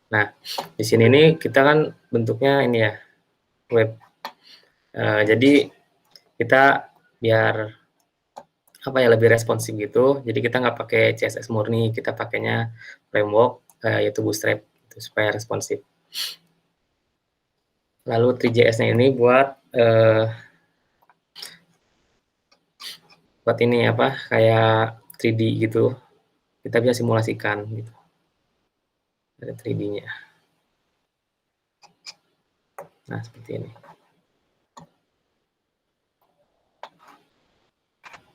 Nah, di sini nih kita kan bentuknya ini ya, web. Jadi kita biar apa ya, lebih responsif gitu. Jadi kita nggak pakai CSS murni, kita pakainya framework yaitu Bootstrap gitu, supaya responsif. Lalu 3JS-nya ini buat ini apa, kayak 3D gitu. Kita bisa simulasikan gitu. Ada 3D-nya. Nah, seperti ini.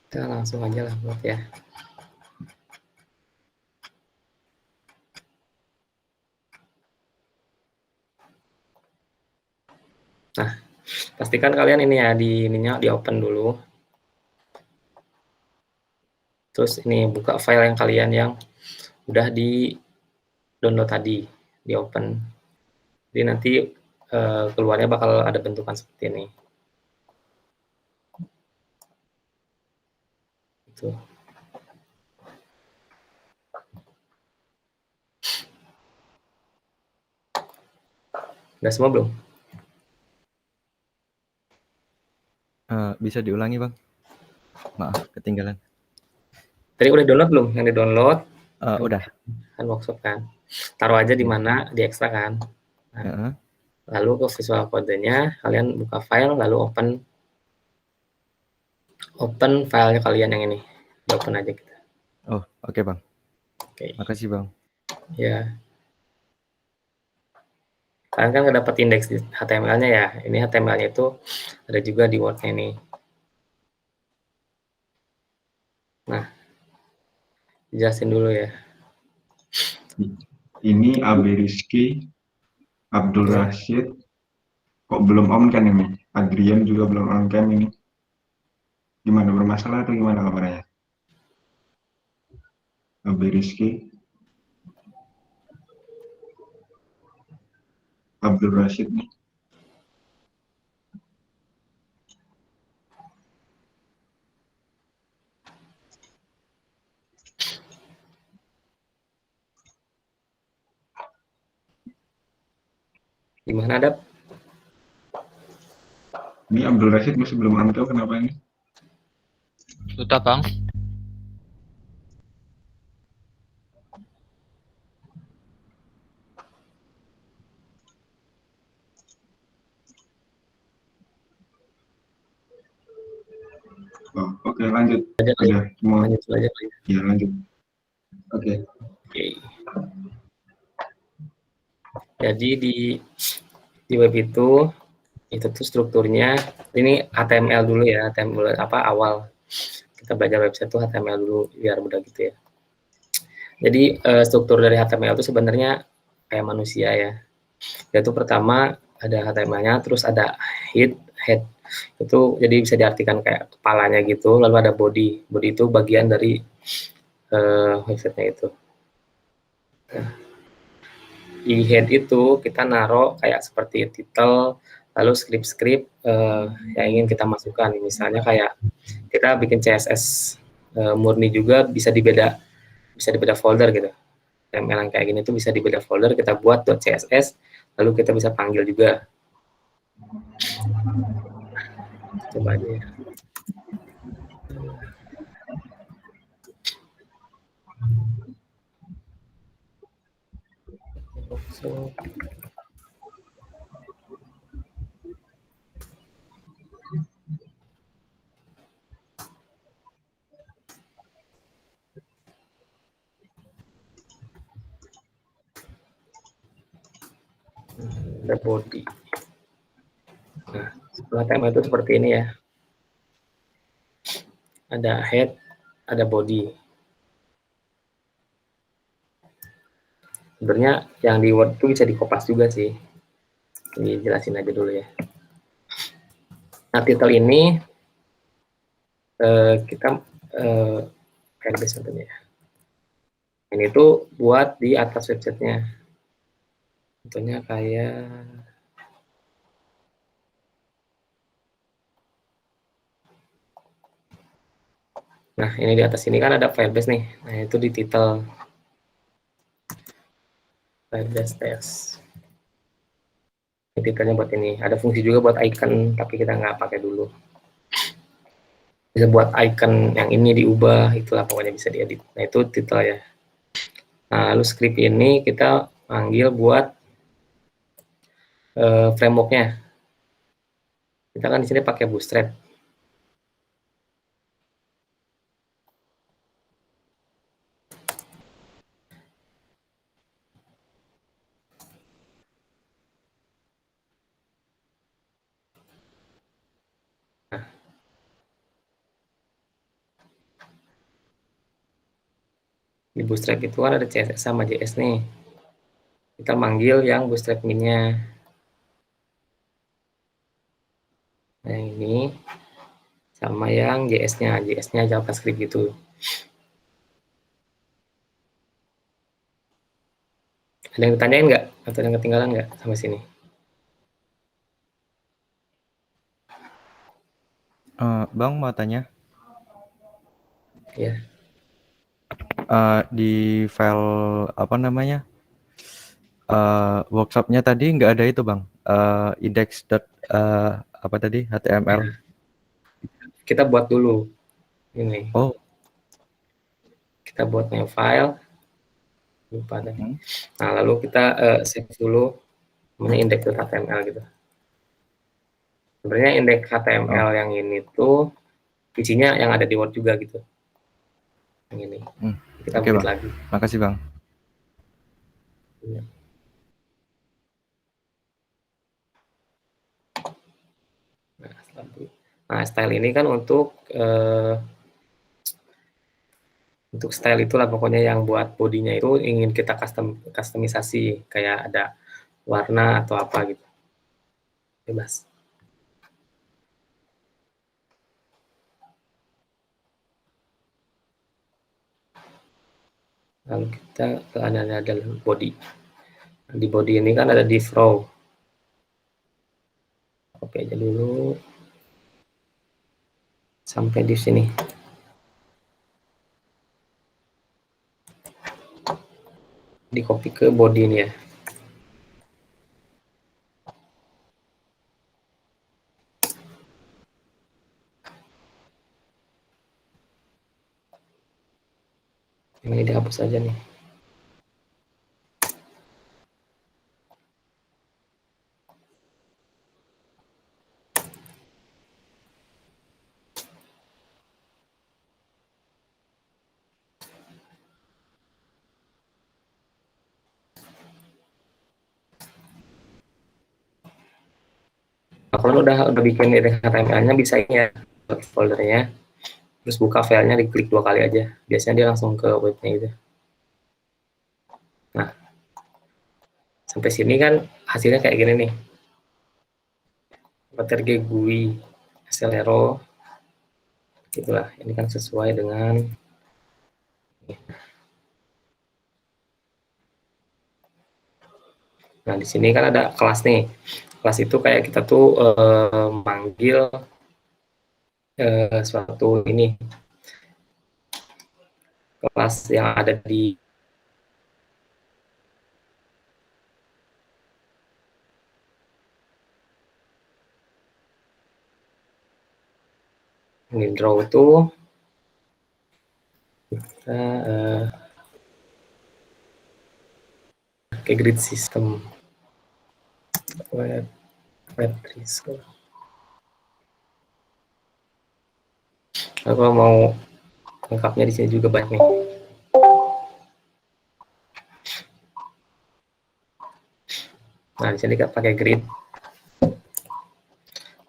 Kita langsung aja lah buat ya. Nah, pastikan kalian ini ya di open dulu. Terus ini buka file yang kalian yang udah di download tadi, di open. Jadi nanti keluarnya bakal ada bentukan seperti ini. Itu. Udah semua belum? Bisa diulangi, Bang? Maaf, ketinggalan. Tadi udah download belum? Yang di download? Udah. Kan workshop kan. Taruh aja di mana, di ekstra kan. Nah, lalu ke visual kodenya, kalian buka file, lalu open filenya kalian yang ini. Di open aja kita. Oh, oke, Bang. Oke. Makasih, Bang. Ya. Kalian kan nggak dapat indeks di HTML-nya ya. Ini HTML-nya itu ada juga di Word-nya ini. Nah, jelasin dulu ya. Ini AB Rizky, Abdul Rashid, kok belum on kan ini? Adrian juga belum on cam ini. Gimana, bermasalah atau gimana kabarnya? AB Rizky, Abdul Rashid nih. Gimana, Dap? Ini Abdul Rashid masih belum on cam, kenapa ini? Sudah, Bang. Oh, oke, lanjut. Udah semua. Lanjut aja. Ya, lanjut. Oke. Jadi di web itu tuh strukturnya, ini HTML dulu ya, HTML apa awal. Kita belajar website tuh HTML dulu biar mudah gitu ya. Jadi struktur dari HTML itu sebenarnya kayak manusia ya. Yaitu pertama ada HTML-nya, terus ada head itu jadi bisa diartikan kayak kepalanya gitu, lalu ada body itu bagian dari websitenya itu. Nah, di head itu kita naruh kayak seperti title, lalu script yang ingin kita masukkan. Misalnya kayak kita bikin CSS murni juga bisa di beda folder gitu. HTML yang kayak gini tuh bisa di beda folder, kita buat .css, lalu kita bisa panggil juga. Coba aja ya. So, ada body. Nah, HTML itu seperti ini ya. Ada head, ada body. Sebenarnya yang di Word itu bisa dikopas juga sih. Ini jelasin aja dulu ya. Nah, title ini kita Firebase contohnya. Ini tuh buat di atas websitenya. Contohnya kayak nah, ini di atas ini kan ada Firebase nih. Nah, itu di title. Slide test. Titelnya buat ini. Ada fungsi juga buat icon, tapi kita nggak pakai dulu. Bisa buat icon yang ini diubah, itulah pokoknya bisa diedit. Nah itu titel ya. Nah lalu script ini kita panggil buat frameworknya. Kita kan di sini pakai Bootstrap. Di Bootstrap itu kan ada CSS sama JS nih. Kita manggil yang Bootstrap min-nya. Nah, yang ini sama yang JS-nya. JS-nya JavaScript gitu. Ada yang ditanyain nggak? Atau yang ketinggalan nggak sampai sini? Bang mau tanya, Ya. di file apa namanya workshopnya tadi nggak ada itu bang, index dot apa tadi HTML. Ya. Kita buat dulu ini. Oh, Kita buat new file. Lupa deh. Hmm. Nah lalu kita save dulu namanya index.html gitu. Sebenarnya indeks HTML yang ini tuh isinya yang ada di Word juga gitu. Yang ini. Kita Oke, buat Bang. lagi. Makasih bang. Ya. Nah, style ini kan untuk style itulah pokoknya yang buat bodinya itu ingin kita customisasi kayak ada warna atau apa gitu. Bebas. Lalu kita ke ada body. Di body ini kan ada div row. Copy aja dulu sampai di sini. Di copy ke body ini ya. Ini dihapus aja nih. Nah, kalau udah bikin HTML-nya bisa ini ya, foldernya, terus buka filenya, diklik 2 kali aja. Biasanya dia langsung ke webnya gitu. Nah, sampai sini kan hasilnya kayak gini nih. Material GUI, Acelero, gitulah. Ini kan sesuai dengan Nah, di sini kan ada kelas nih. Kelas itu kayak kita tuh manggil suatu ini. Kelas yang ada di draw itu kita kayak grid system web risk. Nah, kalau mau lengkapnya di sini juga banyak nih. Nah, di sini kita pakai grid.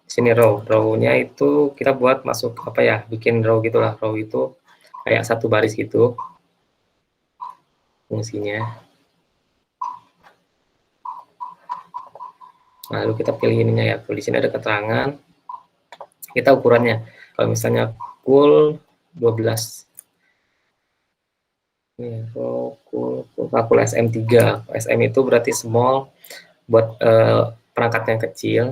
Di sini row-nya itu kita buat masuk apa ya? Bikin row gitulah. Row itu kayak satu baris gitu fungsinya. Lalu kita pilih ininya ya. Di sini ada keterangan. Kita ukurannya. Kalau misalnya cool 12. Ini cool SM3. SM itu berarti small buat perangkat yang kecil.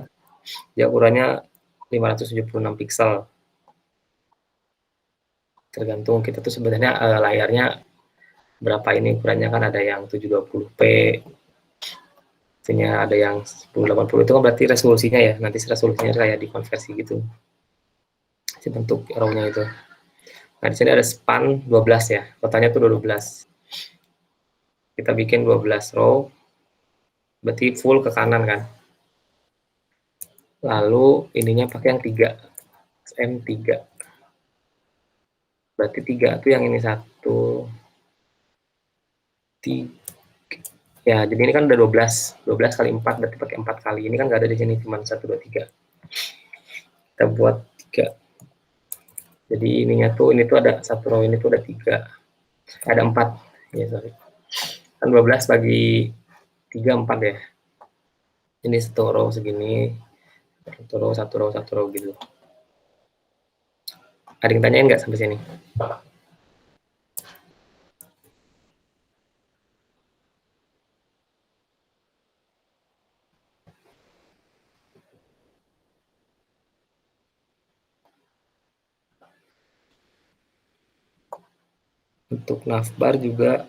Dia ukurannya 576 pixel. Tergantung kita tuh sebenarnya layarnya berapa ini ukurannya, kan ada yang 720p, Sini ada yang 1080 itu kan berarti resolusinya ya, nanti resolusinya kayak dikonversi gitu si bentuk row-nya itu. Nah di sini ada span 12 ya, totalnya tuh 12. Kita bikin 12 row, berarti full ke kanan kan. Lalu ininya pakai yang 3, M3. Berarti 3 tuh yang ini 1, 3. Ya, jadi ini kan udah 12 kali 4 berarti pakai 4 kali. Ini kan nggak ada di sini, cuma 1, 2, 3. Kita buat 3. Jadi ininya tuh, ini tuh ada 1 row, ini tuh ada 3. Ada 4. Ya, sorry. Kan 12 bagi 3, 4 ya. Ini 1 row segini. 1 row, 1 row, 1 row gitu. Ada yang tanyain nggak sampai sini? Untuk navbar juga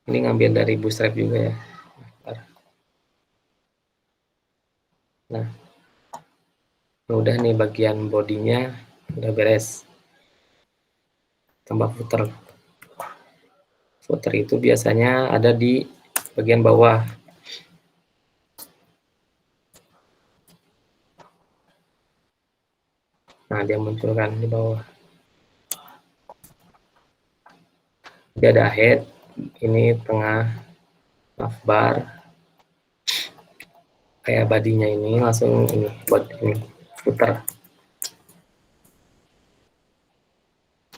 ini ngambil dari Bootstrap juga ya. Nah, udah nih bagian bodinya udah beres. Tambah footer. Footer itu biasanya ada di bagian bawah. Nah, dia muncul kan di bawah. Dia ada head, ini tengah, navbar, kayak badinya ini langsung ini buat ini footer.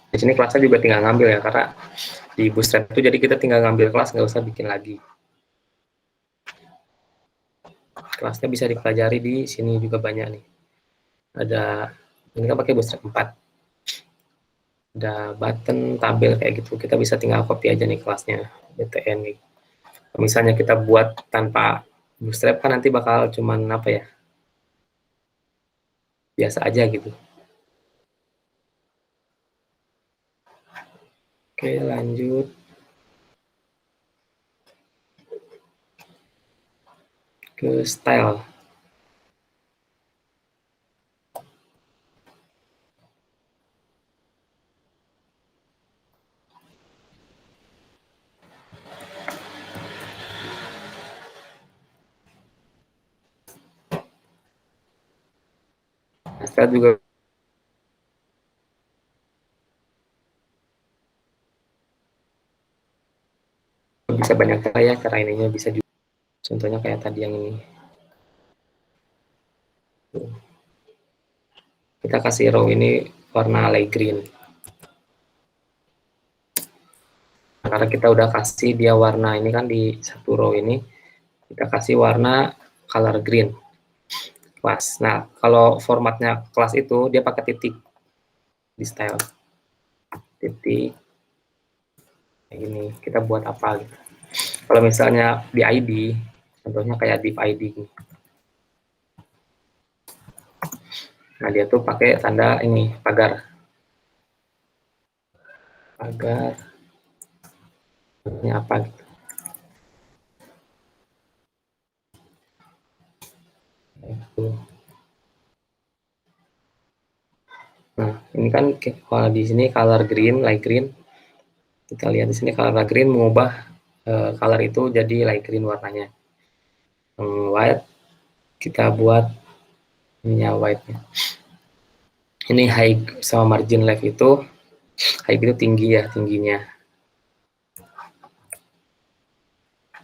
Di sini kelasnya juga tinggal ngambil ya, karena di Bootstrap itu jadi kita tinggal ngambil kelas, nggak usah bikin lagi. Kelasnya bisa dipelajari di sini juga banyak nih. Ada, ini kan pakai Bootstrap 4. Ada button, tabel kayak gitu. Kita bisa tinggal copy aja nih kelasnya, btn nih. Misalnya kita buat tanpa Bootstrap kan nanti bakal cuman apa ya, biasa aja gitu. Oke, lanjut ke style. Style juga bisa banyak cara ya, cara ininya bisa juga. Contohnya kayak tadi yang ini. Kita kasih row ini warna light green. Karena kita udah kasih dia warna ini kan di satu row ini, kita kasih warna color green. Kelas. Nah, kalau formatnya kelas itu dia pakai titik di style. Titik. Kayak gini, kita buat apa gitu. Kalau misalnya di ID, contohnya kayak div ID. Nah, dia tuh pakai tanda ini, pagar. Pagar. Ini apa gitu. Nah, ini kan kalau di sini color green, light green. Kita lihat di sini color green mengubah color itu jadi light green warnanya. White kita buat ininya white-nya. Ini high sama margin left itu high itu tinggi ya, tingginya.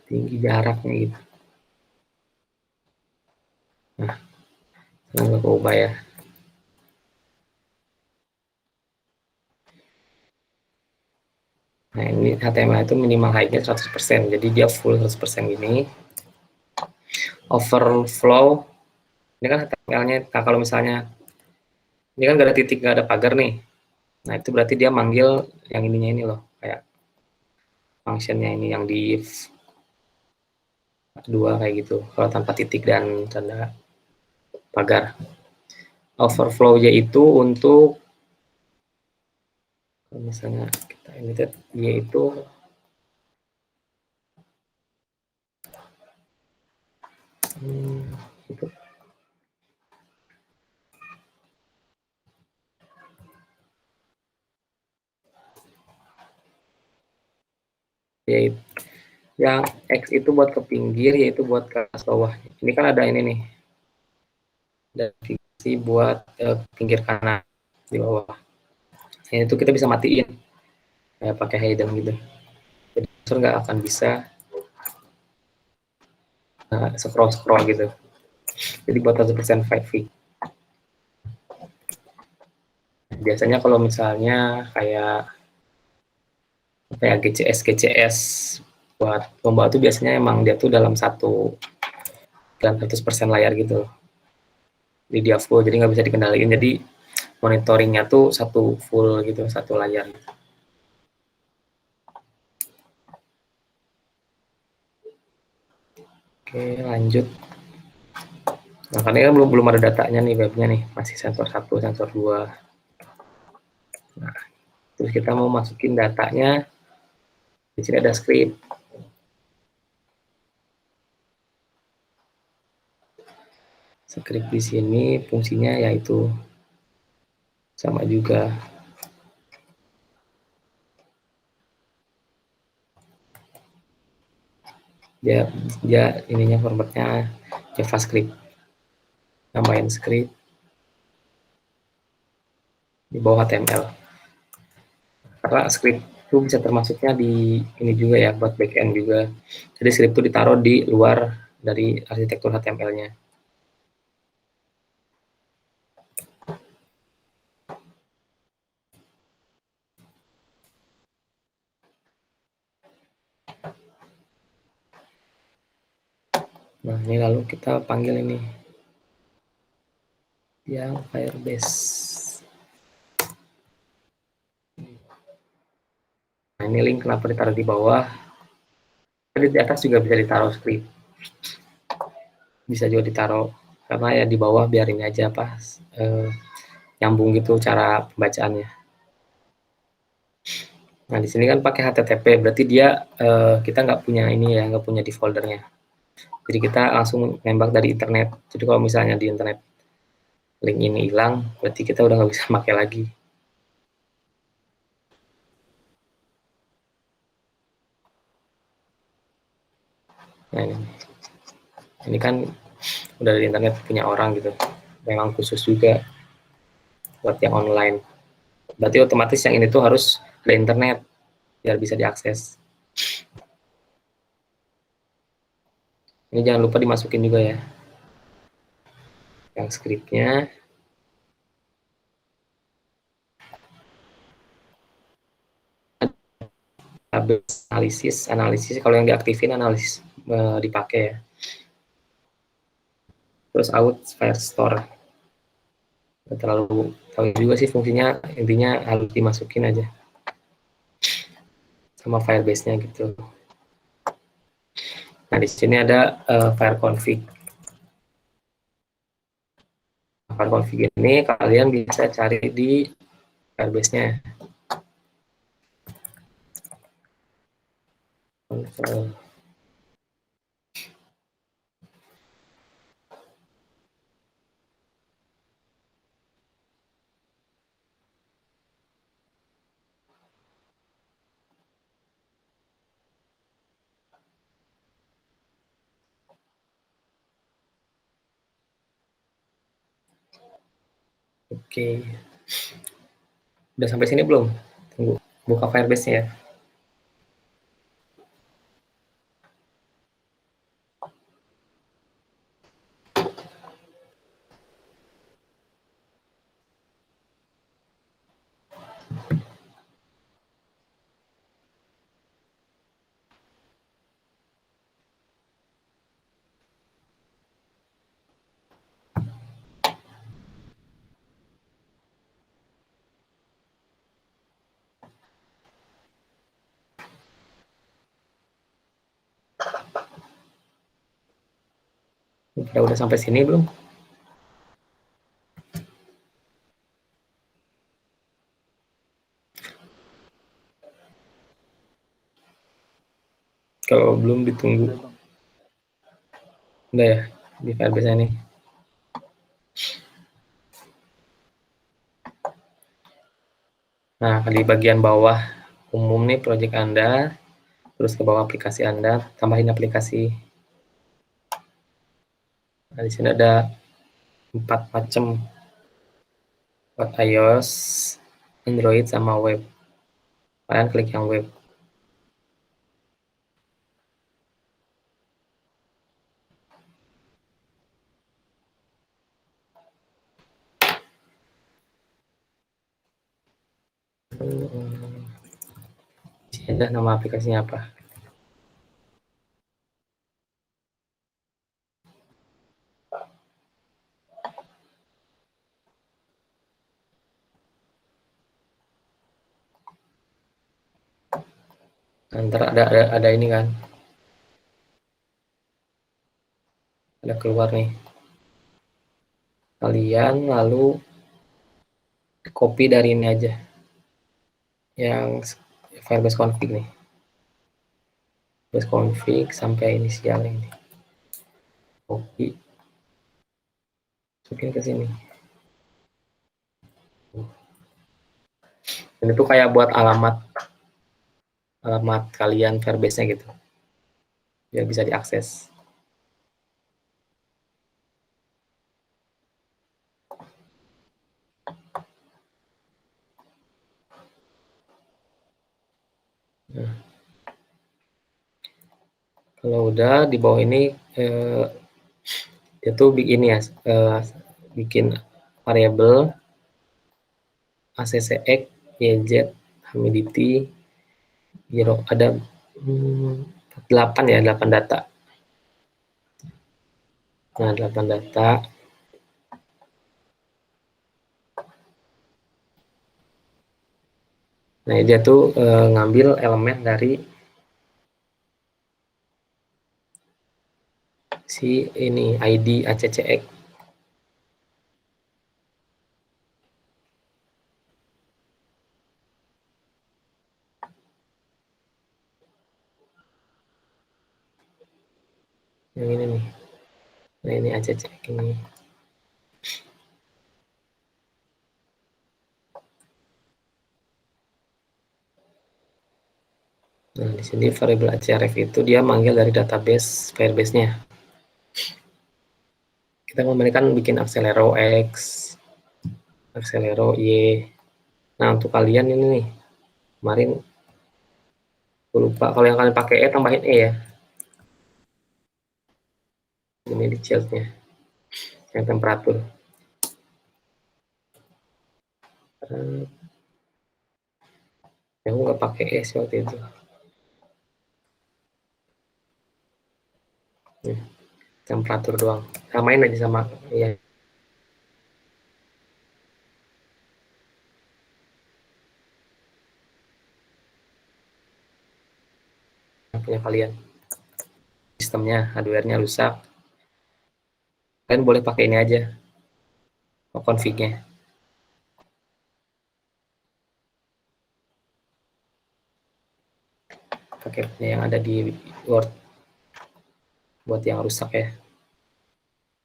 Tinggi jaraknya gitu. Nah, sekarang aku ubah ya. Nah, ini HTML itu minimal height-nya 100%, jadi dia full 100% gini. Overflow, ini kan HTML-nya, nah kalau misalnya, ini kan gak ada titik, gak ada pagar nih. Nah, itu berarti dia manggil yang ininya ini loh, kayak function-nya ini, yang di dua kayak gitu, kalau tanpa titik dan tanda pagar. Overflow-nya itu untuk, misalnya kita ini dia itu Itu. Yaitu yang X itu buat ke pinggir, yaitu buat ke atas bawah. Ini kan ada ini nih, dan fiksi buat pinggir kanan di bawah. Nah, itu kita bisa matiin kayak pakai hidden gitu. Jadi user nggak akan bisa scroll gitu. Jadi buat 100% 5V. Biasanya kalau misalnya kayak GCS buat lomba itu biasanya emang dia tuh dalam 100% layar gitu. Jadi dia full, jadi nggak bisa dikendaliin. Jadi monitoringnya tuh satu full gitu, satu layar. Oke, lanjut. Nah, karena kan belum ada datanya nih webnya nih, masih sensor 1, sensor 2. Nah, terus kita mau masukin datanya. Di sini ada script. Script di sini fungsinya yaitu sama juga. Dia ininya formatnya JavaScript. Nambahin script di bawah HTML. Karena script itu bisa termasuknya di ini juga ya, buat backend juga. Jadi script itu ditaruh di luar dari arsitektur HTML-nya. Nah, ini lalu kita panggil ini yang Firebase. Nah, ini link kenapa ditaruh di bawah. Jadi di atas juga bisa ditaruh script. Bisa juga ditaruh karena ya di bawah biar ini aja pas nyambung gitu cara pembacaannya. Nah, di sini kan pakai HTTP, berarti dia kita nggak punya ini ya, nggak punya di foldernya. Jadi kita langsung nembak dari internet. Jadi kalau misalnya di internet link ini hilang, berarti kita udah nggak bisa pakai lagi. Nah, ini kan udah dari internet punya orang gitu. Memang khusus juga buat yang online. Berarti otomatis yang ini tuh harus ada internet biar bisa diakses. Ini jangan lupa dimasukin juga ya. Yang scriptnya. Analisis kalau yang diaktifin analisis dipakai ya. Terus out Firestore. Nggak terlalu tahu juga sih fungsinya, intinya harus dimasukin aja sama Firebase-nya gitu. Nah, di sini ada file config. File config ini kalian bisa cari di Firebase-nya. Oke. Udah sampai sini belum? Tunggu, buka Firebase-nya ya. Udah sampai sini belum? Kalau belum ditunggu. Udah ya? di Firebase ini. Nah, di bagian bawah umum nih project Anda, terus ke bawah aplikasi Anda, tambahin aplikasi. Nah, di sini ada 4 macam, buat iOS, Android, sama web. Kalian klik yang web. Ada nama aplikasinya apa? Ntar ada ini kan, ada keluar nih. Kalian lalu copy dari ini aja, yang Firebase config nih. Firebase config sampai inisial ini. Copy, masukin ke sini. Dan itu kayak buat alamat kalian Firebase-nya gitu, biar bisa diakses. Nah, kalau udah di bawah ini dia tuh bikin ya, bikin variabel accx, yz, humidity, ada 8 ya, 8 data. Nah, 8 data. Nah, dia tuh ngambil elemen dari si ini ID accx. Yang ini nih. Nah, ini accx ini. Nah, di sini variabel href itu dia manggil dari database Firebase-nya. Kita kemarin kan bikin Accelero X, Accelero Y. Nah, untuk kalian ini nih, kemarin aku lupa, kalau yang kalian pakai E tambahin E ya. Ini di childnya, yang temperatur. Yang nggak pakai E sih waktu itu. Temperatur doang, samain aja sama ya punya kalian. Sistemnya hardware-nya rusak, kalian boleh pakai ini aja config-nya, pakai yang ada di Word buat yang rusak ya,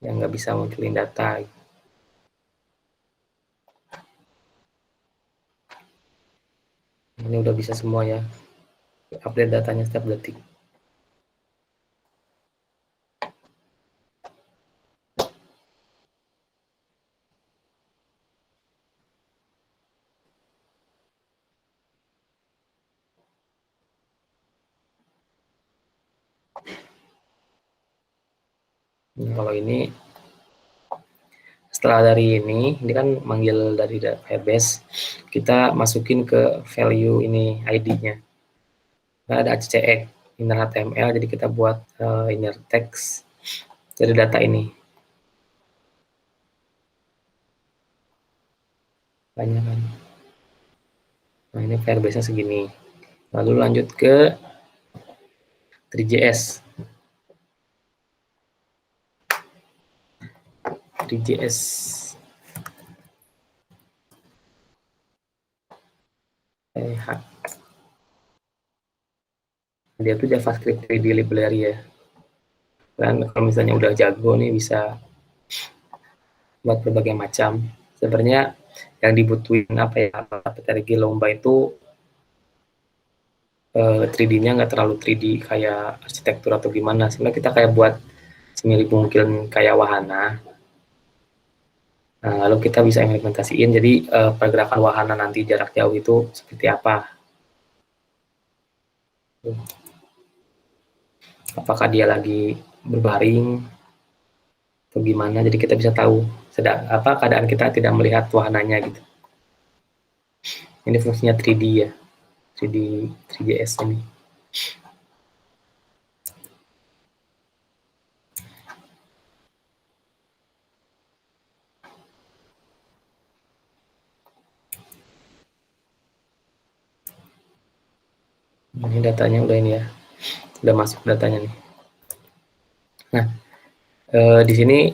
yang nggak bisa munculin data. Ini udah bisa semua ya, update datanya setiap detik. Nah, kalau ini setelah dari ini kan manggil dari Firebase, kita masukin ke value ini ID-nya. Nah, ada accx inner HTML, jadi kita buat inner text dari data ini. Banyak kan. Nah, ini Firebase-nya segini. Lalu lanjut ke 3JS. 3JS. Dia tuh JavaScript 3D library ya. Dan kalau misalnya udah jago nih bisa buat berbagai macam. Sebenarnya yang dibutuhin apa ya, strategi lomba itu 3D-nya nggak terlalu 3D kayak arsitektur atau gimana. Sebenarnya kita kayak buat semirip mungkin kayak wahana. Nah, lalu kita bisa implementasiin jadi pergerakan wahana nanti jarak jauh itu seperti apa. Apakah dia lagi berbaring atau gimana, jadi kita bisa tahu sedang apa keadaan kita tidak melihat wahananya gitu. Ini fungsinya 3D ya, 3DS ini. Ini datanya udah ini ya, udah masuk datanya nih. Nah, di sini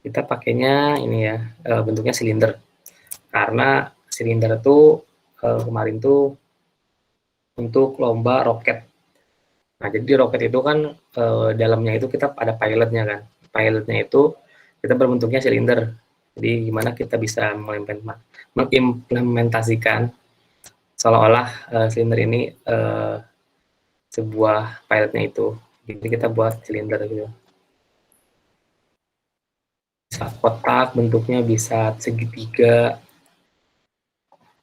kita pakainya ini ya, bentuknya silinder. Karena silinder itu kemarin tuh untuk lomba roket. Nah, jadi di roket itu kan dalamnya itu kita ada pilotnya kan. Pilotnya itu kita berbentuknya silinder. Jadi gimana kita bisa mengimplementasikan seolah-olah silinder ini sebuah pilotnya itu. Jadi kita buat silinder gitu. Bisa kotak, bentuknya bisa segitiga.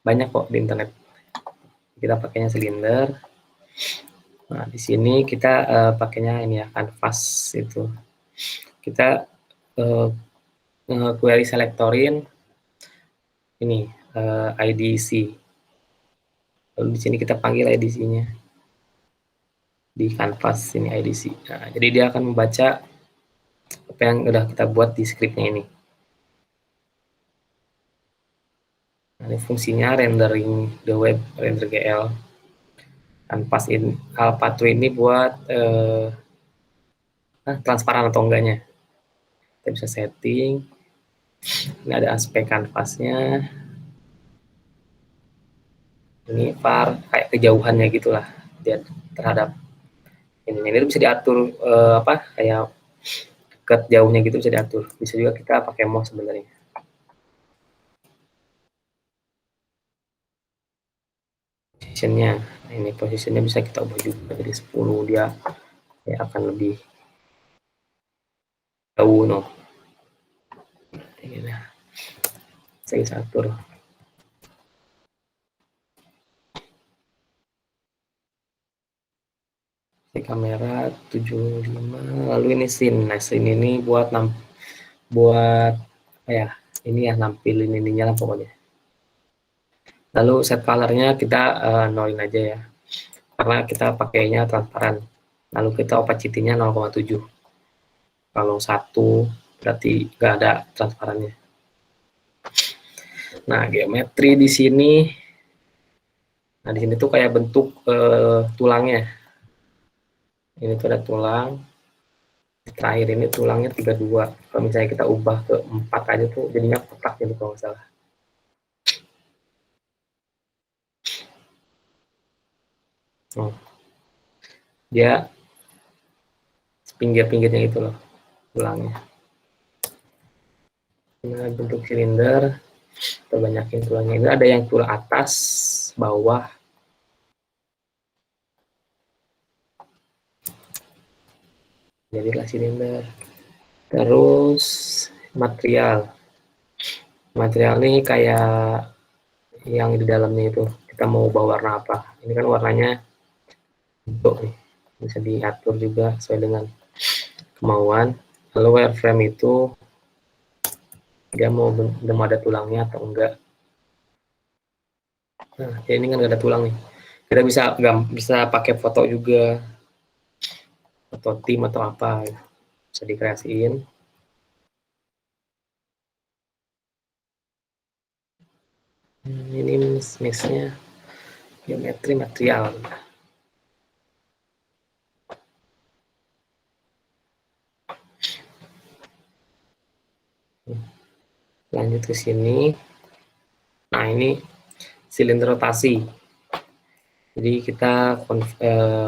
Banyak kok di internet. Kita pakainya silinder. Nah, di sini kita pakainya ini ya, kanvas itu. Kita query selectorin ini IDC. Lalu di sini kita panggil IDC-nya di kanvas ini IDC. Nah, jadi dia akan membaca apa yang udah kita buat di scriptnya ini. Nah, ini fungsinya rendering the web, render GL. Kanvas in Alpha 2 ini buat transparan atau enggaknya. Kita bisa setting. Ini ada aspek kanvasnya. Ini var kayak kejauhannya gitulah dia terhadap ini bisa diatur apa kayak dekat jauhnya gitu bisa diatur. Bisa juga kita pakai mouse sebenarnya. Positionnya, ini posisinya bisa kita ubah juga jadi 10, dia ya akan lebih jauh no. Ini lah, saya atur. Kamera 75, lalu ini scene. Nah, scene ini buat ya ini ya nampilin ininya lah pokoknya. Lalu set colornya kita nolin aja ya, karena kita pakainya transparan. Lalu kita opacity-nya 0,7. Kalau 1 berarti nggak ada transparannya. Nah, geometri di sini. Nah, di sini tuh kayak bentuk tulangnya. Ini tuh ada tulang. Terakhir ini tulangnya 32. Kalau misalnya kita ubah ke 4 aja tuh jadinya kotak gitu kalau nggak salah. Oh. Dia pinggir-pinggirnya itu loh tulangnya. Ini bentuk silinder, kita banyakin tulangnya. Ini ada yang tulang atas, bawah. Jadilah silinder. Terus material ini kayak yang di dalamnya itu kita mau ubah warna apa. Ini kan warnanya hijau nih, bisa diatur juga sesuai dengan kemauan. Lalu wireframe itu dia mau ada tulangnya atau enggak. Nah, ini kan nggak ada tulang nih. Kita bisa pakai foto juga, foto tim atau apa, bisa dikreasiin. Ini mix-nya geometri material. Lanjut ke sini. Nah, ini silinder rotasi. Jadi kita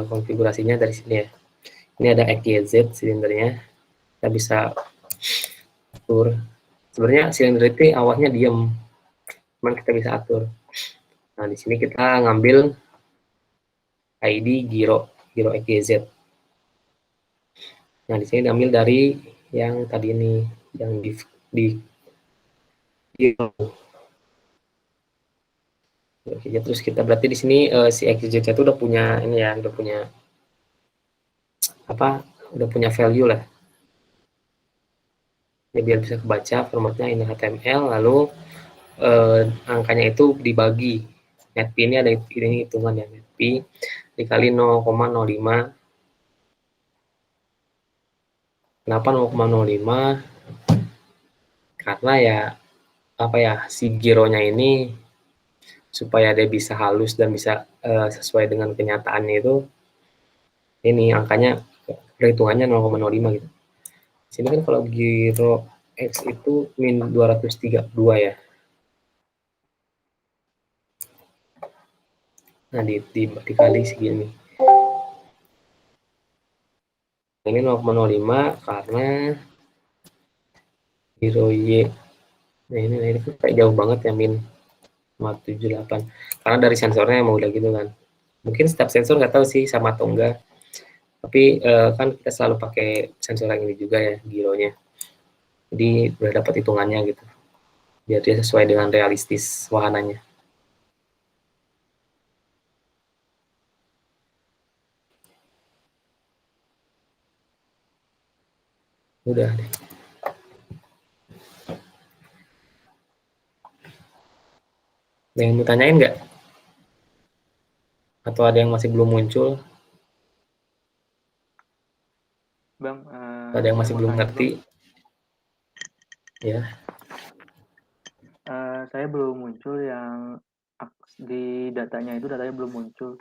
konfigurasinya dari sini ya. Ini ada XYZ silindernya, kita bisa atur. Sebenarnya silinder itu awalnya diem, cuman kita bisa atur. Nah, di sini kita ngambil ID Giro XYZ. Nah, di sini diambil dari yang tadi ini, yang di Giro. Oke, terus kita berarti di sini si XYZ itu udah punya ini ya, udah punya apa? Udah punya value lah. Ya, biar bisa kebaca formatnya ini HTML, lalu angkanya itu dibagi. Netp ini ada ini hitungan ya, netp dikali 0,05. Kenapa 0,05? Karena ya apa ya, si gironya ini supaya dia bisa halus dan bisa sesuai dengan kenyataannya itu, ini angkanya perhitungannya 0,05 gitu. Sini kan kalau giro X itu min 232 ya. Nah, dikali segini. Ini 0,05 karena giro Y. Nah, ini kayak jauh banget ya, min 0,78. Karena dari sensornya emang udah gitu kan. Mungkin setiap sensor nggak tahu sih sama atau enggak. Tapi kan kita selalu pakai sensor yang ini juga ya, gironya. Jadi udah dapat hitungannya gitu. Biar dia sesuai dengan realistis wahananya. Udah deh. Ada yang mau tanyain nggak? Atau ada yang masih belum muncul? Bang, Ada yang saya masih mau belum tanya, ngerti? Ya. saya belum muncul yang di datanya belum muncul.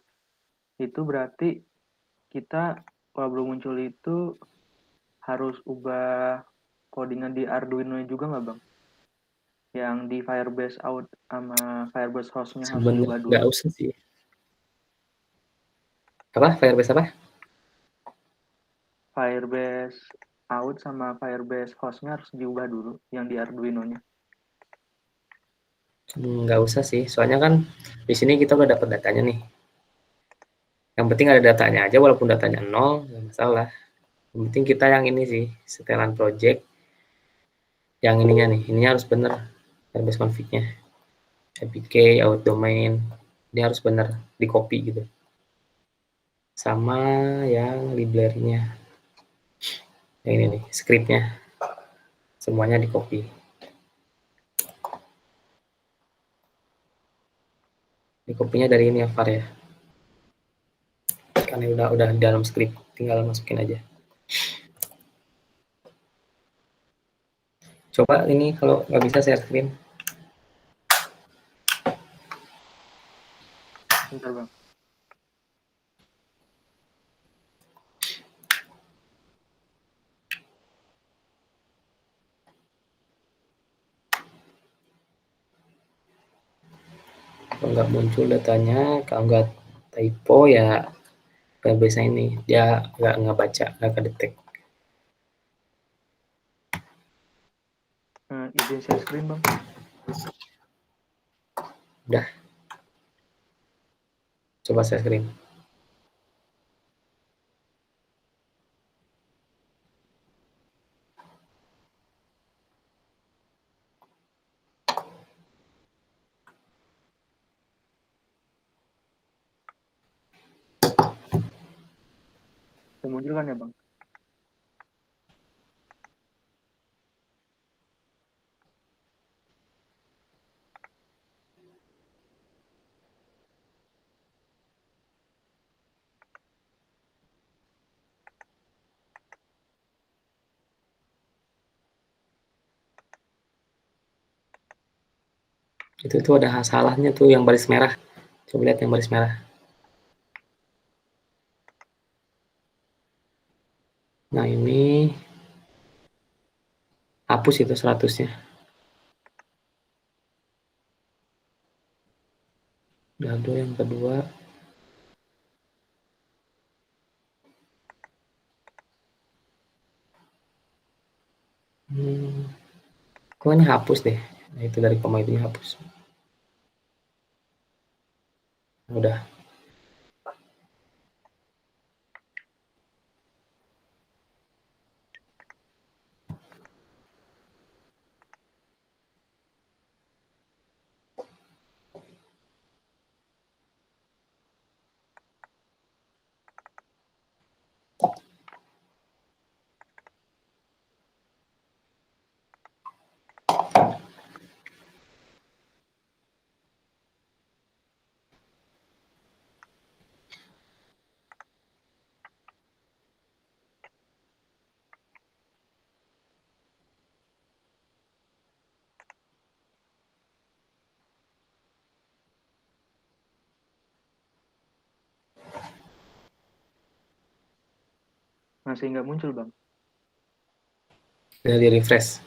Itu berarti kita kalau belum muncul itu harus ubah codingan di Arduino juga nggak, Bang? Yang di Firebase out sama Firebase hostnya harus Sebenarnya diubah nggak dulu. usah sih. Apa? Firebase apa? Firebase out sama Firebase hostnya harus diubah dulu yang di Arduino-nya. Nggak usah sih. Soalnya kan di sini kita udah dapat datanya nih. Yang penting ada datanya aja, walaupun datanya nol, nggak masalah. Yang penting kita yang ini sih, setelan project, yang ininya nih, ininya harus bener, Firebase config-nya. APK, out domain, ini harus bener, di copy gitu. Sama yang library-nya. Yang ini nih, script-nya. Semuanya di copy. Di copy-nya dari ini ya, var ya. Karena udah di dalam script, tinggal masukin aja. Coba ini kalau nggak bisa share screen. Bentar, Bang. Kalau nggak muncul datanya, kalau nggak typo ya Firebase ini dia nggak baca, nggak kedetek. Izin share screen, Bang. Udah, coba share screen. Udah muncul kan ya, Bang? Itu tuh ada salahnya tuh yang baris merah. Coba lihat yang baris merah. Nah, ini hapus itu 100-nya. Lalu yang kedua, Kayaknya hapus deh. Nah, itu dari koma itunya hapus. Udah. Masih nggak muncul, Bang. Udah di refresh.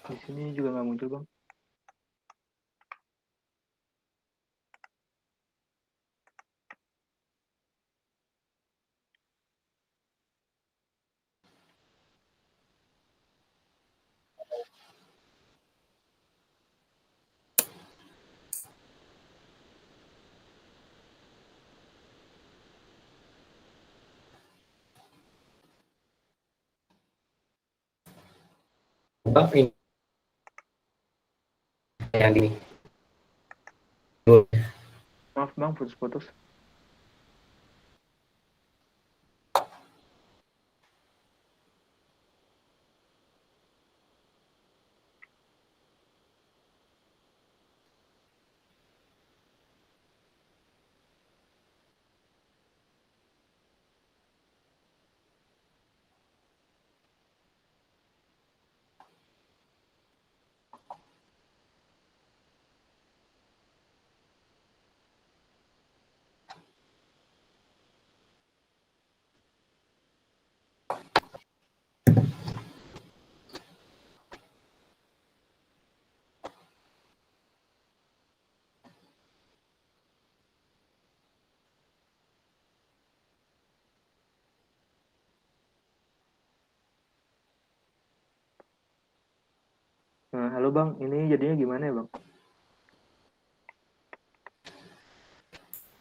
Di sini juga nggak muncul, Bang. Bang, ini yang gini. Maaf, Bang, putus-putus. Nah, halo, Bang. Ini jadinya gimana ya, Bang?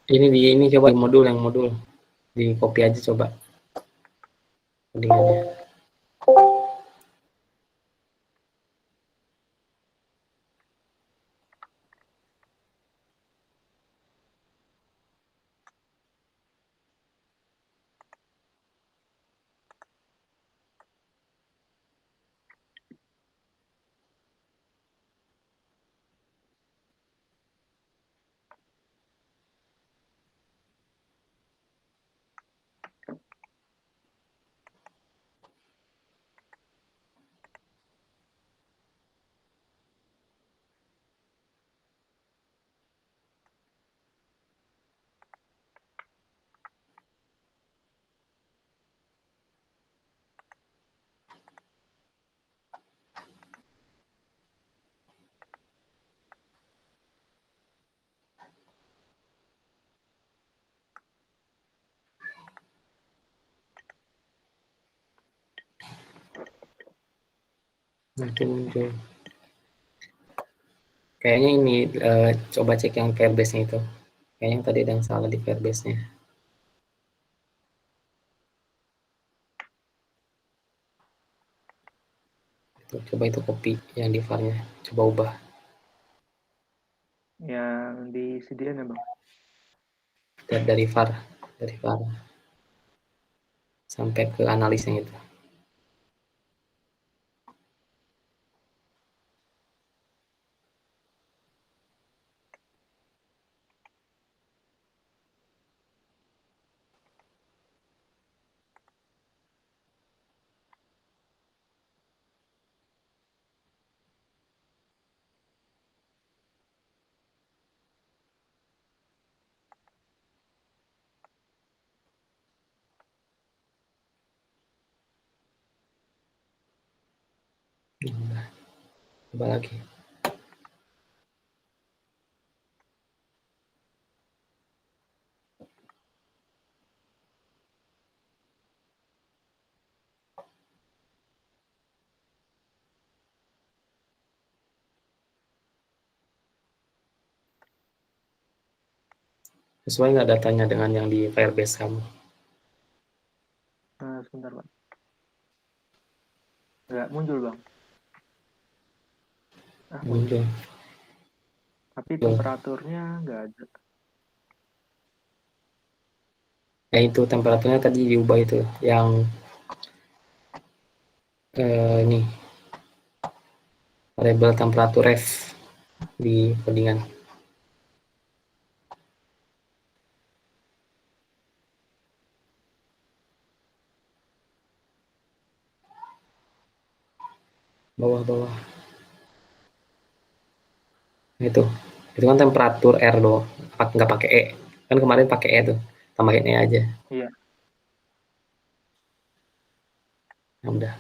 Ini coba di modul di copy aja coba codingannya. Nanti muncul. Kayaknya ini coba cek yang Firebase-nya itu. Kayaknya tadi ada yang salah di Firebase-nya. Coba itu copy yang di var-nya. Coba ubah. Yang di CDN ya, Bang? Dari var. Sampai ke analisnya itu. Nah, coba lagi. Sesuai nggak datanya dengan yang di Firebase kamu? Nah, sebentar, Pak. Nggak muncul, Bang. Muncul. Muncul. Tapi temperaturnya nggak ada. Ya itu temperaturnya tadi diubah itu yang ini variable temperatur ref di codingan. Bawah. Itu kan temperatur R doang, nggak pakai E. Kan kemarin pakai E tuh, tambahin E aja. Iya. Nah, udah.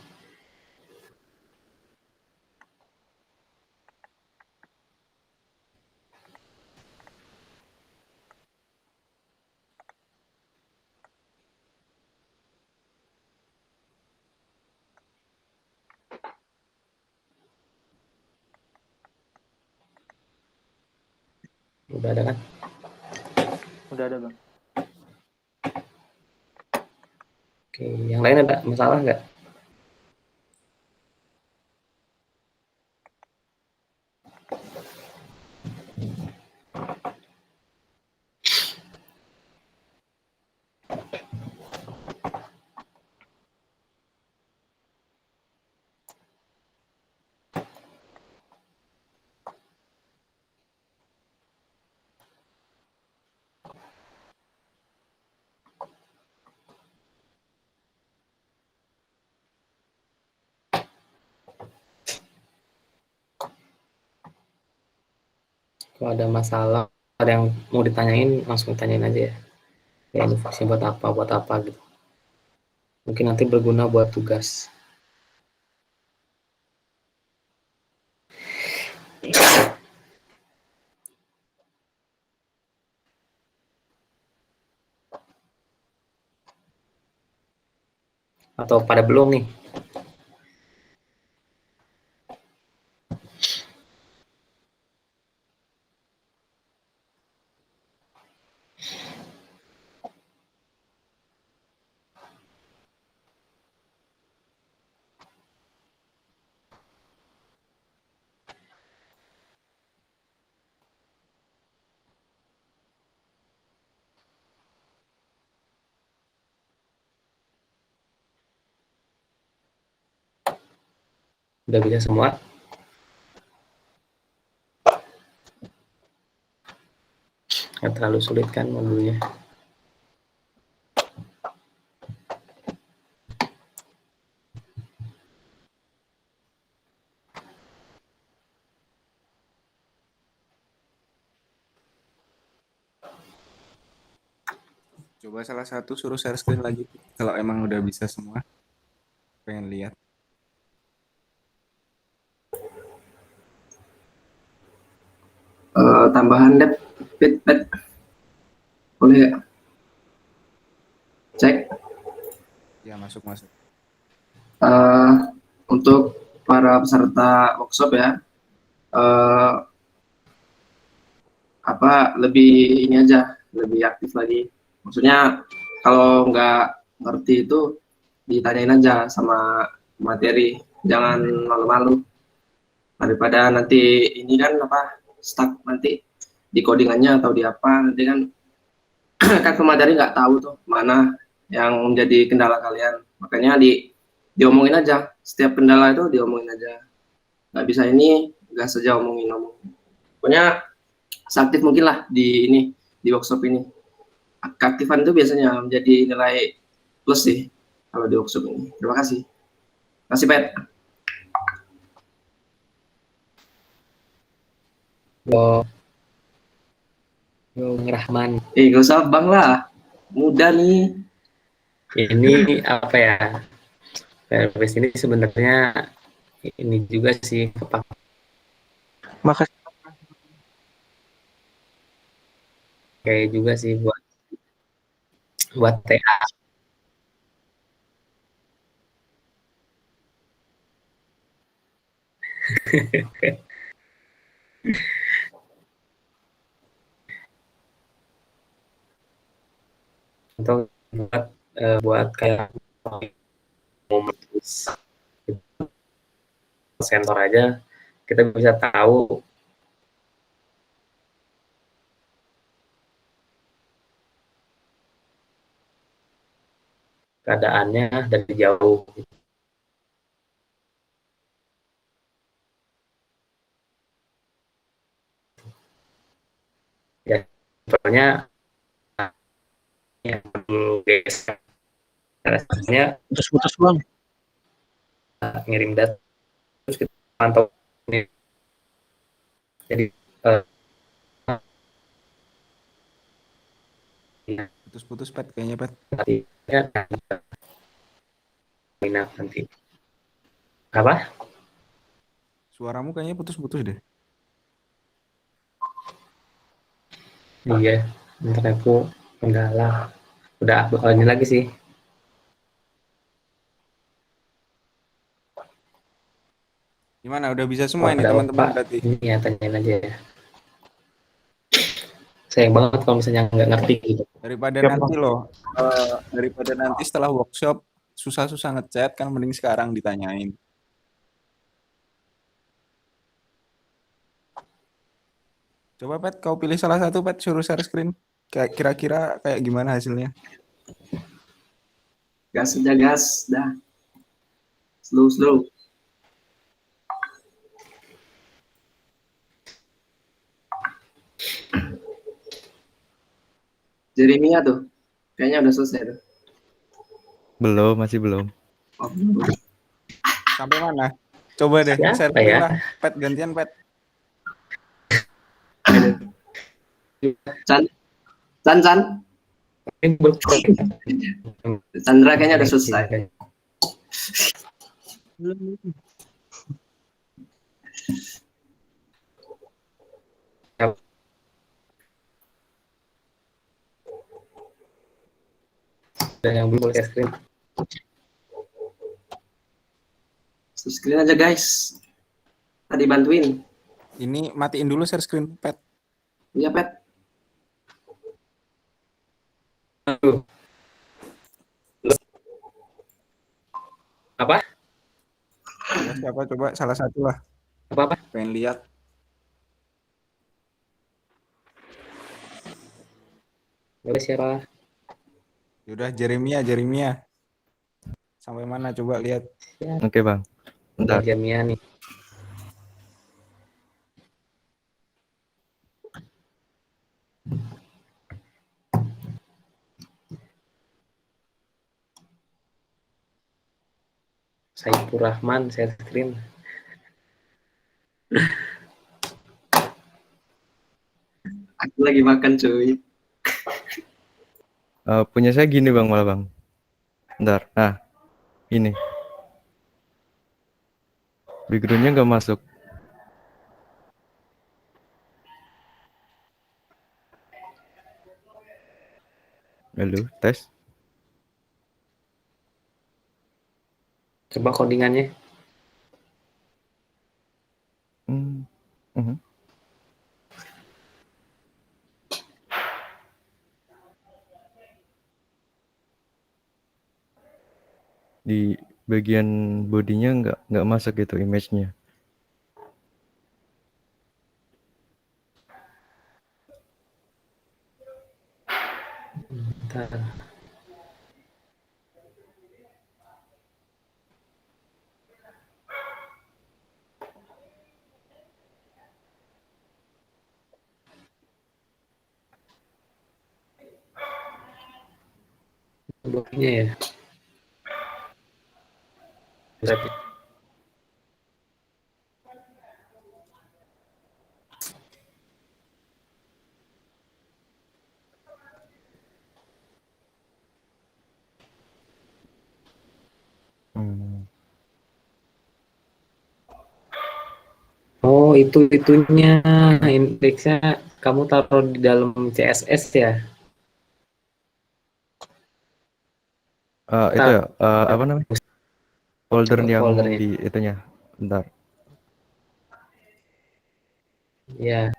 Udah ada kan? Udah ada, Bang. Oke, yang lain ada masalah nggak? Kalau ada masalah, ada yang mau ditanyain, langsung tanyain aja ya. Ya ini vaksin buat apa gitu. Mungkin nanti berguna buat tugas. Atau pada belum nih? Udah bisa semua? Nggak terlalu sulit kan modulnya? Coba salah satu suruh share screen lagi kalau emang udah bisa semua. Pengen lihat. Tambahan dep feedback boleh ya? Cek. Ya, masuk. Untuk para peserta workshop ya, lebih ini aja, lebih aktif lagi. Maksudnya kalau nggak ngerti itu ditanyain aja sama materi, jangan malu-malu. Daripada nanti ini kan stuck nanti di codingannya atau di apa, nanti kan kan pemateri nggak tahu tuh mana yang menjadi kendala kalian. Makanya diomongin aja, setiap kendala itu diomongin aja. Nggak bisa ini, nggak saja omongin. Pokoknya seaktif mungkin lah di workshop ini. Keaktifan itu biasanya menjadi nilai plus sih kalau di workshop ini. Terima kasih. Terima kasih, Pet. Bang Rahman. Gak usah Bang lah. Mudah nih. Ini apa ya? Firebase ini sebenarnya ini juga sih kepakai Makasih. juga sih buat TA. Atau buat kayak momen sensor aja kita bisa tahu keadaannya dari jauh. Ya, contohnya yang geser Putus-putus bang. ngirim data terus kita pantau ini. Jadi Putus-putus pet kayaknya pet. nanti apa? Suaramu kayaknya putus-putus deh. Iya, internetku kendala. Udah ini lagi sih. Gimana? Udah bisa semua ini Ada teman-teman Pak, berarti. ini ya tanyain aja ya. Sayang banget kalau misalnya nggak ngerti gitu. Daripada Siap, nanti loh, daripada nanti setelah workshop susah-susah ngechat kan mending sekarang ditanyain. Coba Pet, kau pilih salah satu Pet, suruh share screen. Kayak kira-kira kayak gimana hasilnya? Gas aja gas, dah. Slow. Jeremia tuh, kayaknya udah selesai tuh. Belum, masih belum. Oh, belum. Sampai mana? Coba deh, Siapa share screen ya? lah. Pet, gantian Pet. Chan. Ini belum. Chandra kayaknya udah selesai. Dan yang belum boleh screen. Screen aja guys. Tadi bantuin. Ini matiin dulu share screen Pet. Iya Pet. Apa? Siapa coba salah satu lah. Apa? Pengen lihat. Boleh siapa? Yaudah Jeremia. Sampai mana coba lihat. Oke Bang. Bentar. Jamia nih. Saiful Rahman share screen. Aku lagi makan cuy. Punya saya gini Bang malah Bang. Bentar. Nah, ini. Backgroundnya nggak masuk. Halo, tes. Coba codingannya. Mhm. Di bagian bodinya nggak masuk gitu image-nya. Bentar. Bodinya ya. Berarti. Hmm. Oh, itu itunya indeksnya kamu taruh di dalam CSS ya? Itu ya, Taruh apa namanya? Folder coba yang foldernya. di itunya. Bentar. Ya,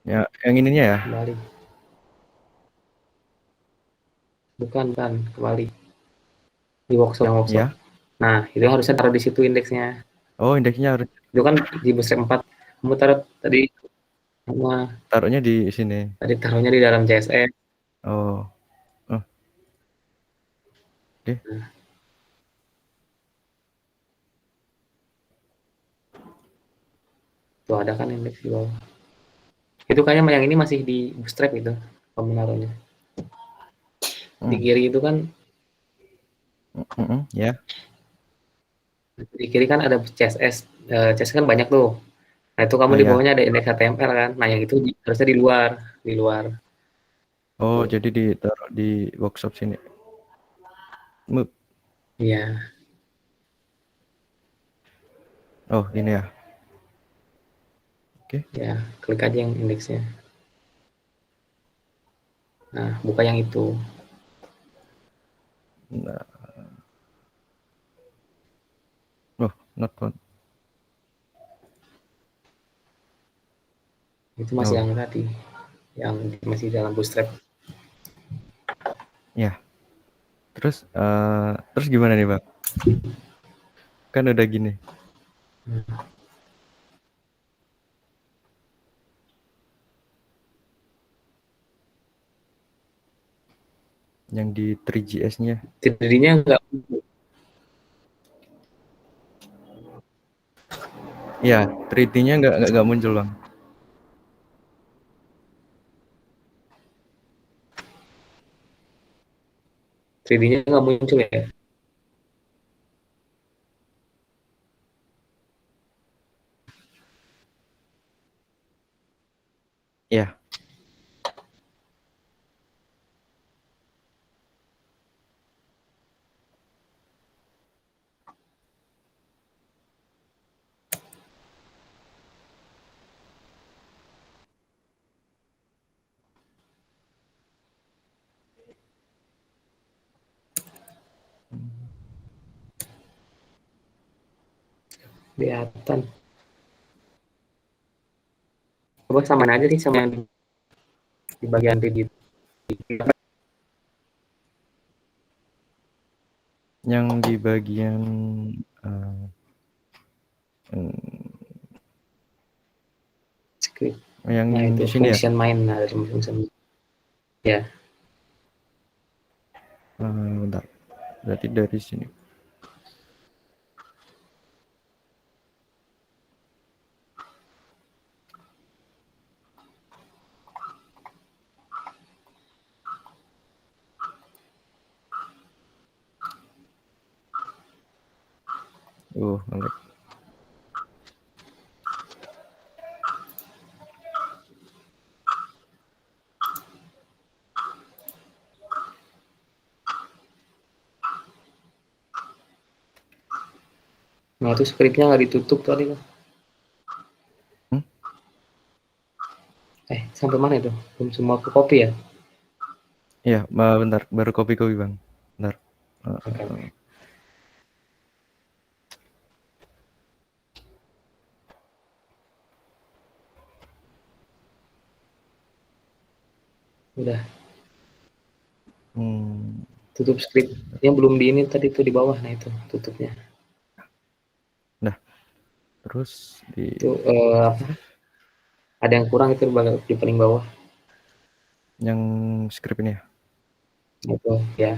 Ya, yang ininya ya. kembali. Bukan, kembali di workshop yang workshop. Ya. Nah, itu harusnya taruh di situ indeksnya. Oh, indeksnya harus Itu kan di Bootstrap 4. Kamu taruh tadi semua. taruhnya di sini. Tadi taruhnya di dalam CSS. Oh. Oh, oke. Tuh ada kan indeks di bawah. Itu kayaknya yang ini masih di Bootstrap itu kamu naruhnya. Di kiri itu kan, Ya. di kiri kan ada CSS. CSS kan banyak tuh. Nah, itu kamu Oh di ya. bawahnya ada indeks HTML kan. Nah, yang itu harusnya di luar, di luar. Oh, Tuh. jadi ditaruh di workshop sini. Iya, Oh, ini ya. Oke. ya, klik aja yang indeksnya. Nah, buka yang itu. Nah. Oh, not found. Itu masih Oh. yang tadi, yang masih dalam Bootstrap. Ya. Terus gimana nih, Bang? Kan udah gini. Yang di 3GS-nya. Jadinya enggak. Iya, 3D-nya nggak muncul, Bang. Jadinya nggak muncul ya. Iya. Kelihatan. Coba samain aja nih sama yang di bagian read. Yang di bagian Script. yang Nah, itu di sini ya. function main, nah ada function. Ya, Bentar. Berarti dari sini. Ngelag. nah itu scriptnya nggak ditutup tadi kan. Sampai mana itu? Belum semua ke copy ya? Iya, bentar. Baru copy, Bang. Bentar. Okay. Udah. Tutup script. Yang belum di ini tadi tuh di bawah, nah itu tutupnya. Nah, terus itu apa? Ada yang kurang itu di paling bawah. Yang script ini ya? Itu ya.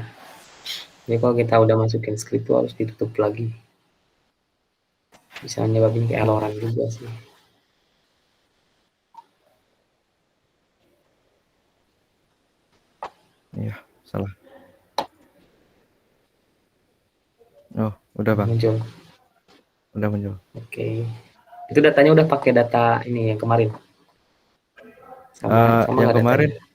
Jadi kalau kita udah masukin script itu harus ditutup lagi. Bisa nyebabin keerroran juga sih. Iya, salah. Oh, udah Bang. Muncul. Udah muncul. Oke. Itu datanya udah pakai data ini yang kemarin. Sama yang kemarin. Datanya?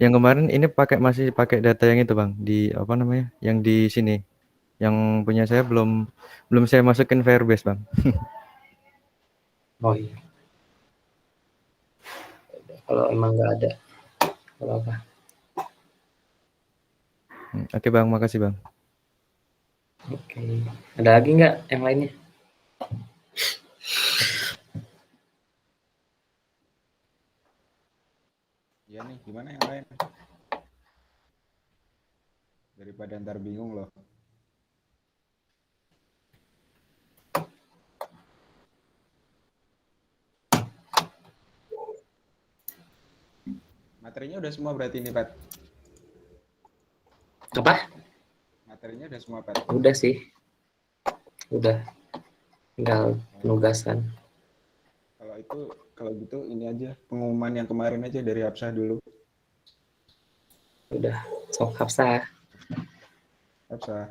Yang kemarin ini masih pakai data yang itu Bang, di apa namanya? Yang di sini. Yang punya saya belum saya masukin Firebase Bang. Oh iya. Kalau emang nggak ada, kalau apa? Oke Bang, makasih Bang. Oke. Ada lagi nggak yang lainnya? Iya nih, gimana yang lain? Daripada ntar bingung loh. Materinya udah semua berarti ini, Pat? Apa? Materinya udah semua, Pat? Udah sih. Udah. Tinggal penugasan. Kalau gitu ini aja pengumuman yang kemarin aja dari Hapsah dulu. Udah. Sok Hapsah. Hapsah.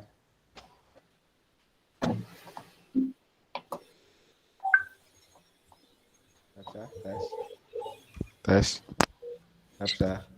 Hapsah, tes. Tes. Hapsah.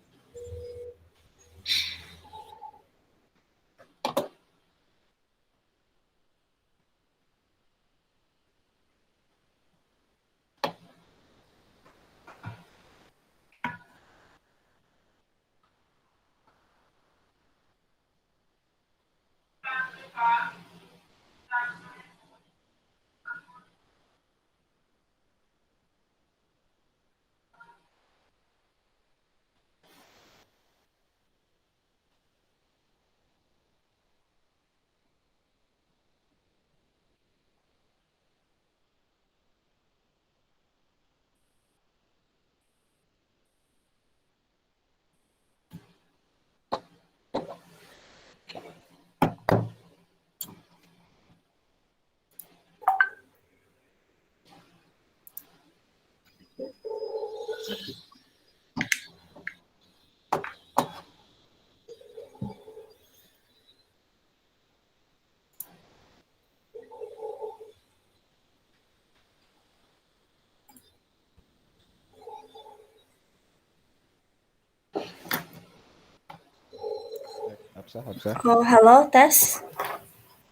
Hapsah. Oh, halo, tes.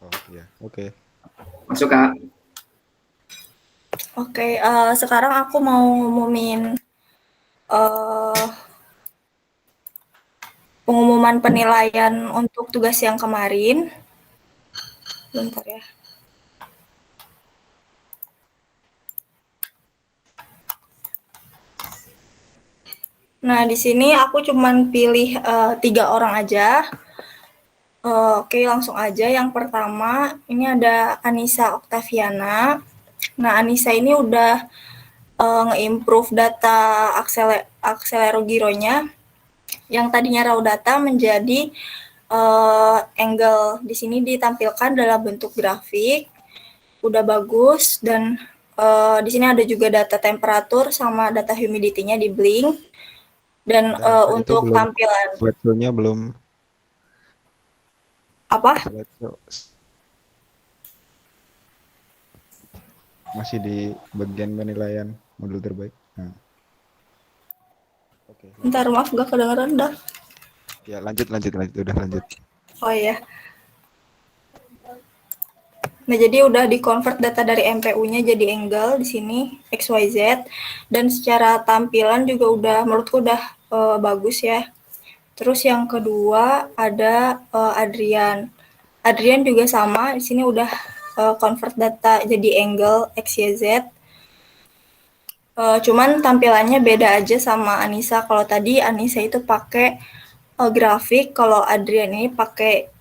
Oh iya, oke. Masuk, Kak. Oke, sekarang aku mau ngumumin pengumuman penilaian untuk tugas yang kemarin. Bentar ya. Nah, di sini aku cuman pilih 3 orang aja. Oke, langsung aja. Yang pertama, ini ada Anissa Oktaviana. Nah, Anissa ini udah nge-improve data Accelero-Gironya yang tadinya raw data menjadi angle di sini ditampilkan dalam bentuk grafik. Udah bagus dan di sini ada juga data temperatur sama data humidity-nya di Blink. Dan untuk tampilan Slideshow-nya belum apa? slideshow. Masih di bagian penilaian modul terbaik. Nah. Oke. Bentar, maaf gak kedengeran dah. Ya, lanjut. Udah lanjut. Oh iya. Nah, jadi udah di-convert data dari MPU-nya jadi angle di sini XYZ dan secara tampilan juga udah menurutku udah bagus ya. Terus yang kedua ada Adrian. Adrian juga sama, di sini udah convert data jadi angle XYZ. Cuman tampilannya beda aja sama Anissa. Kalau tadi Anissa itu pakai grafik, kalau Adrian ini pakai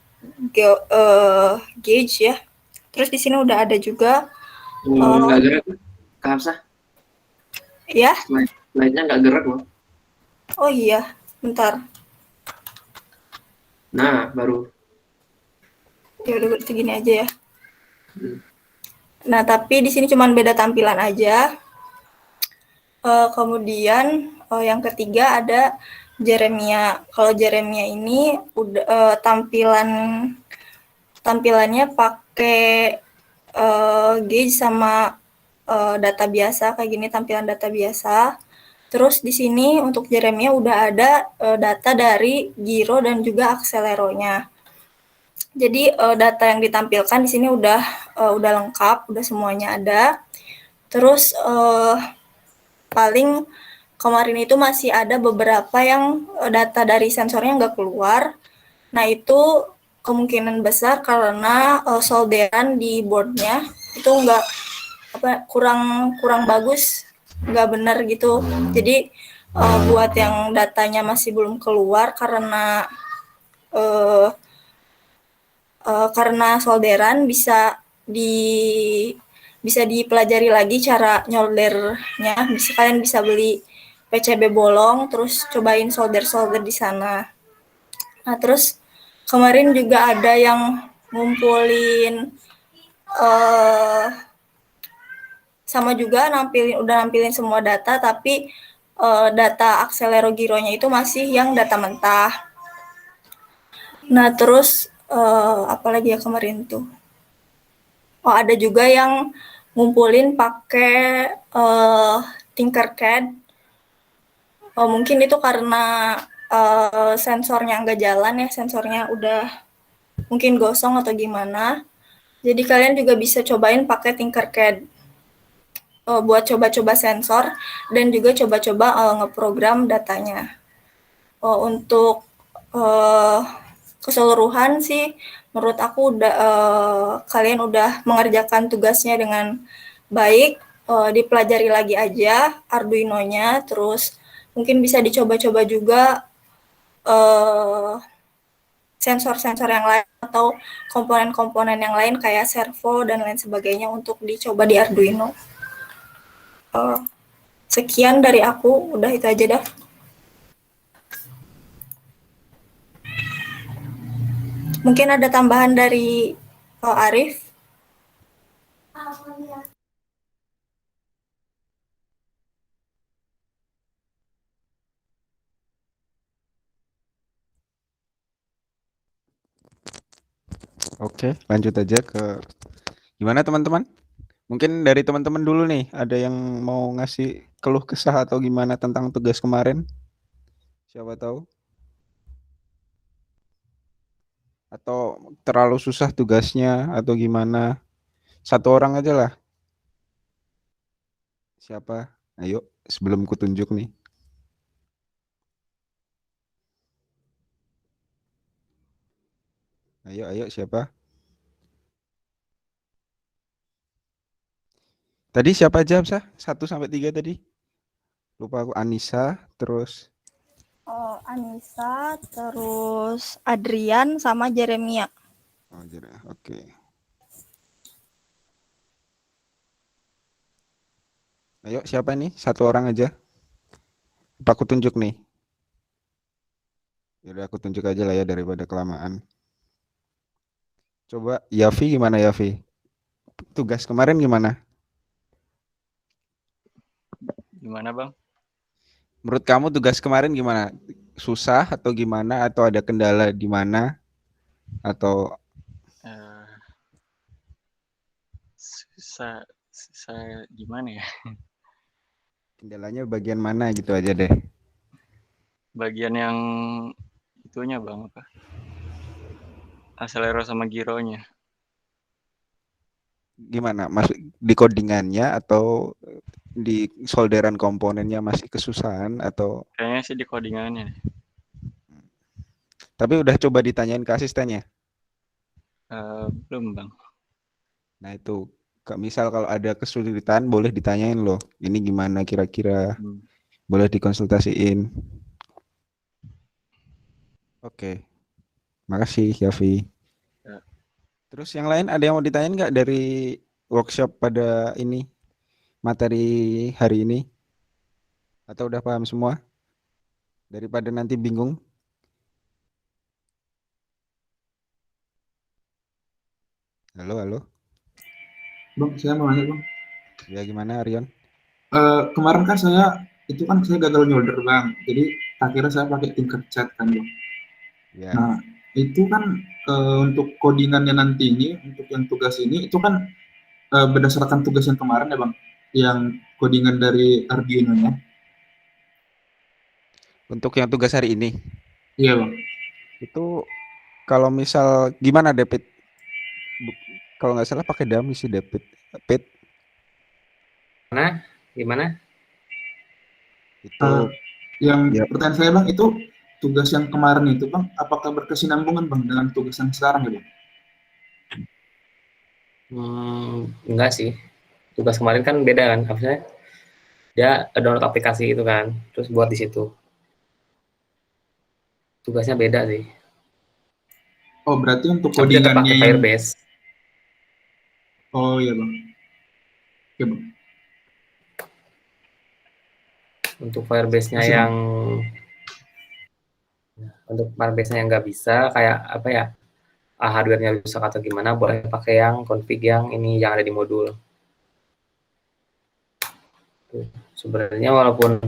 gauge ya. Terus di sini udah ada juga Nggak gerak, Kak Hapsah. ya. Slide-nya nggak gerak loh. Oh iya, bentar. Nah, baru. Ya udah segini aja ya. Nah, tapi di sini cuma beda tampilan aja. Kemudian yang ketiga ada Jeremia. Kalau Jeremia ini udah tampilannya pakai gauge sama data biasa kayak gini, tampilan data biasa. Terus di sini untuk Jeremia udah ada data dari Giro dan juga Acceleronya. Jadi data yang ditampilkan di sini udah lengkap, udah semuanya ada. Terus paling kemarin itu masih ada beberapa yang data dari sensornya nggak keluar. Nah itu kemungkinan besar karena solderan di boardnya itu nggak kurang bagus, nggak benar gitu. Jadi buat yang datanya masih belum keluar karena solderan bisa dipelajari lagi cara nyoldernya. Kalian bisa beli PCB bolong, terus cobain solder di sana. Nah terus kemarin juga ada yang ngumpulin sama juga udah nampilin semua data, tapi data akselerogironya itu masih yang data mentah. Nah terus apalagi ya kemarin tuh, ada juga yang ngumpulin pakai Tinkercad. Mungkin itu karena sensornya nggak jalan ya, sensornya udah mungkin gosong atau gimana. Jadi kalian juga bisa cobain pakai Tinkercad buat coba-coba sensor dan juga coba-coba ngeprogram datanya. Untuk keseluruhan sih menurut aku kalian udah mengerjakan tugasnya dengan baik. Dipelajari lagi aja Arduino-nya, terus mungkin bisa dicoba-coba juga sensor-sensor yang lain atau komponen-komponen yang lain kayak servo dan lain sebagainya untuk dicoba di Arduino. Sekian dari aku, udah itu aja dah. Mungkin ada tambahan dari Arif. Oke, lanjut aja ke gimana teman-teman? Mungkin dari teman-teman dulu nih, ada yang mau ngasih keluh kesah atau gimana tentang tugas kemarin? Siapa tahu? Atau terlalu susah tugasnya atau gimana? Satu orang aja lah. Siapa? Ayo, sebelum kutunjuk nih. Ayo, siapa? Tadi siapa aja, Sah? 1 sampai 3 tadi? Lupa aku. Anissa, terus Anissa, terus Adrian sama Jeremia. oh, oke. Ayo, siapa nih? Satu orang aja. Apa aku tunjuk nih? Yaudah aku tunjuk aja lah ya daripada kelamaan. Coba Yafi gimana Yafi? Tugas kemarin gimana? Gimana Bang? Menurut kamu tugas kemarin gimana? Susah atau gimana? Atau ada kendala di mana? Atau Eh, susah gimana ya? kendalanya bagian mana gitu aja deh. Bagian yang itunya Bang apa? Acelero sama gironya. Gimana? Masuk di codingannya atau di solderan komponennya masih kesusahan atau Kayaknya sih di codingannya. tapi udah coba ditanyain ke asistennya? Belum Bang. Nah itu misal kalau ada kesulitan boleh ditanyain loh. Ini gimana kira-kira? Boleh dikonsultasiin. Oke. Makasih Yafi. Ya. Terus yang lain ada yang mau ditanyain nggak dari workshop pada ini? Materi hari ini? Atau udah paham semua? Daripada nanti bingung. Halo. Bang, saya mau nanya bang. Ya gimana Aryon? Kemarin kan saya gagal nyolder bang. Jadi akhirnya saya pakai Tinkercad kan bang. Ya. Nah itu kan untuk codingannya nanti ini, untuk yang tugas ini itu kan berdasarkan tugas yang kemarin ya bang, yang codingan dari Arduino-nya. Untuk yang tugas hari ini. Iya bang. Itu kalau misal gimana David? Kalau nggak salah pakai dummy sih David. Gimana? Itu Yang ya, pertanyaan saya Bang, itu tugas yang kemarin itu Bang, apakah berkesinambungan Bang dengan tugas yang sekarang ya Bang? Enggak sih. Tugas kemarin kan beda kan, maksudnya dia download aplikasi itu kan, terus buat di situ. Tugasnya beda sih. Oh, berarti untuk Tapi tetap codingannya pakai yang... Firebase. Oh iya Bang. Oke Bang. Untuk Firebase-nya Masih, Bang. yang nggak bisa, kayak apa ya, hardware-nya rusak atau gimana, boleh pakai yang config yang ini yang ada di modul. Sebenarnya walaupun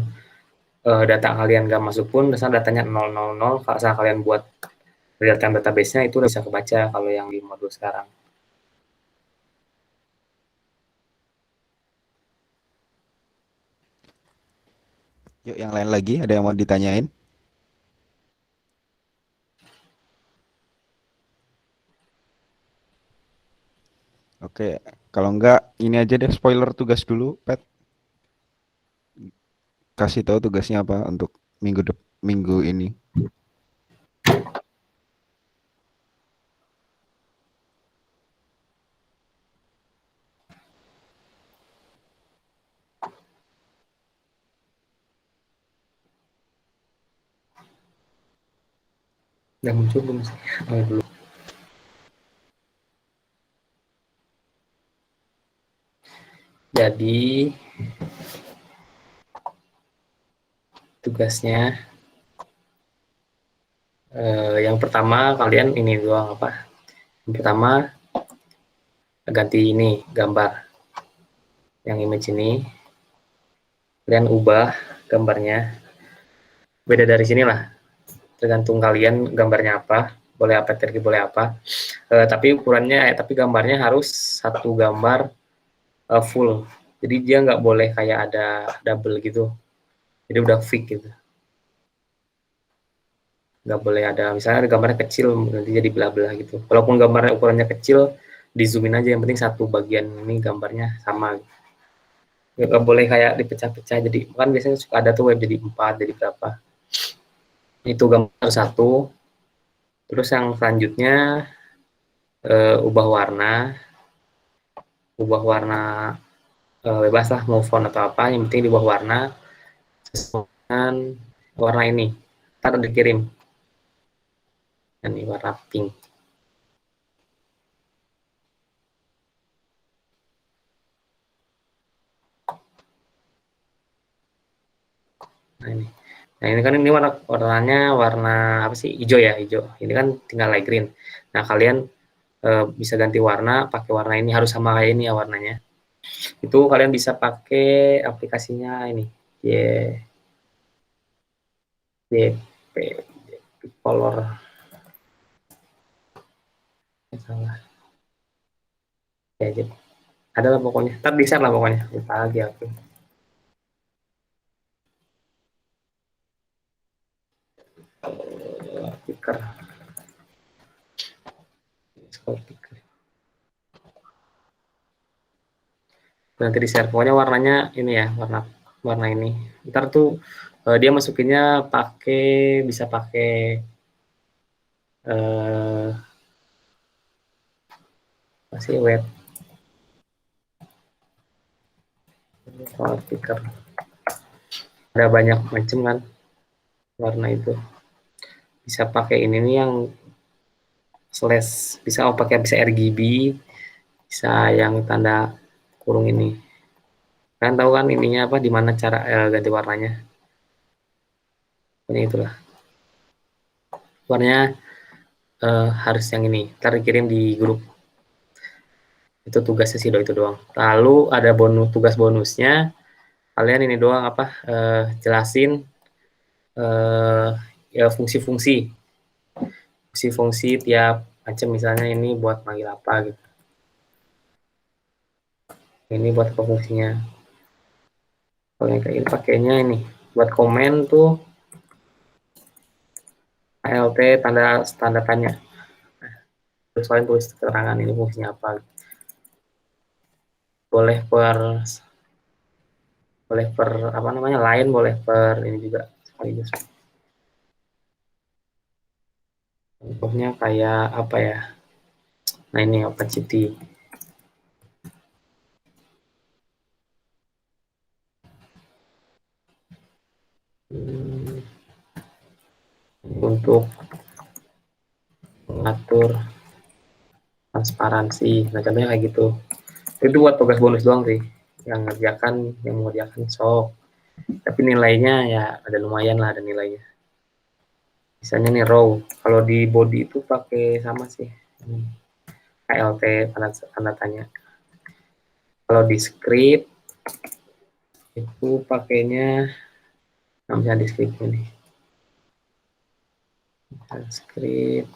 data kalian nggak masuk pun, misalnya datanya 000, kalau kalian buat real time database-nya itu udah bisa kebaca kalau yang di modul sekarang. yuk yang lain lagi, ada yang mau ditanyain? Oke, kalau enggak ini aja deh spoiler tugas dulu, Pet. Kasih tahu tugasnya apa untuk minggu ini. Udah muncul belum sih? Oh, belum. Jadi tugasnya yang pertama kalian ini doang apa? Yang pertama ganti ini gambar. Yang image ini kalian ubah gambarnya. Beda dari sini lah. Tergantung kalian gambarnya apa. Boleh apa, boleh apa. Tapi ukurannya, tapi gambarnya harus satu gambar full. Jadi dia nggak boleh kayak ada double gitu. Jadi udah fix gitu. Nggak boleh ada, misalnya ada gambarnya kecil, nanti jadi belah-belah gitu. Walaupun gambarnya ukurannya kecil, di zoomin aja, yang penting satu bagian ini gambarnya sama. Nggak boleh kayak dipecah-pecah, jadi kan biasanya suka ada tuh web jadi 4, jadi berapa. Itu gambar satu. Terus yang selanjutnya ubah warna bebas lah, mau font atau apa, yang penting diubah warna sesuai dengan warna ini. Ntar dikirim. Ini warna pink. Nah ini kan ini warnanya warna apa sih, hijau ya, hijau. Ini kan tinggal light green. Nah kalian bisa ganti warna, pakai warna ini, harus sama kayak ini ya warnanya. Itu kalian bisa pakai aplikasinya ini, JP Color. Salah. Ya, ada lah pokoknya. Ntar di share lah pokoknya. Lupa lagi aku. Stiker. Nanti di share, pokoknya warnanya ini ya, warna ini. Ntar tuh dia masukinnya bisa pakai masih web stiker. Ada banyak macam kan warna itu. Bisa pakai ini nih yang slash, bisa pakai bisa RGB, bisa yang tanda kurung ini. Kalian tahu kan ininya apa, di mana cara ganti warnanya? Ini itulah. Warnanya harus yang ini. Ntar dikirim di grup. Itu tugasnya sih itu doang. Lalu ada tugas bonusnya. Kalian ini doang apa? Jelasin ya fungsi-fungsi tiap macam, misalnya ini buat manggil apa gitu. Ini buat apa fungsinya. Kalau yang kayak ini pakainya ini buat komen tuh ALT tanda tanya. Terus kalian tulis keterangan ini fungsinya apa. Boleh per boleh per apa namanya lain, boleh per ini juga sekaligus. Contohnya kayak apa ya? Nah ini opacity. Untuk mengatur transparansi, nah contohnya kayak gitu. Itu buat tugas bonus doang sih, yang mengerjakan sok. Tapi nilainya ya ada lumayan lah, ada nilainya. Misalnya nih row, kalau di body itu pakai sama sih, KLT tanda tanya. Kalau di script itu pakainya, namanya di script ini. Script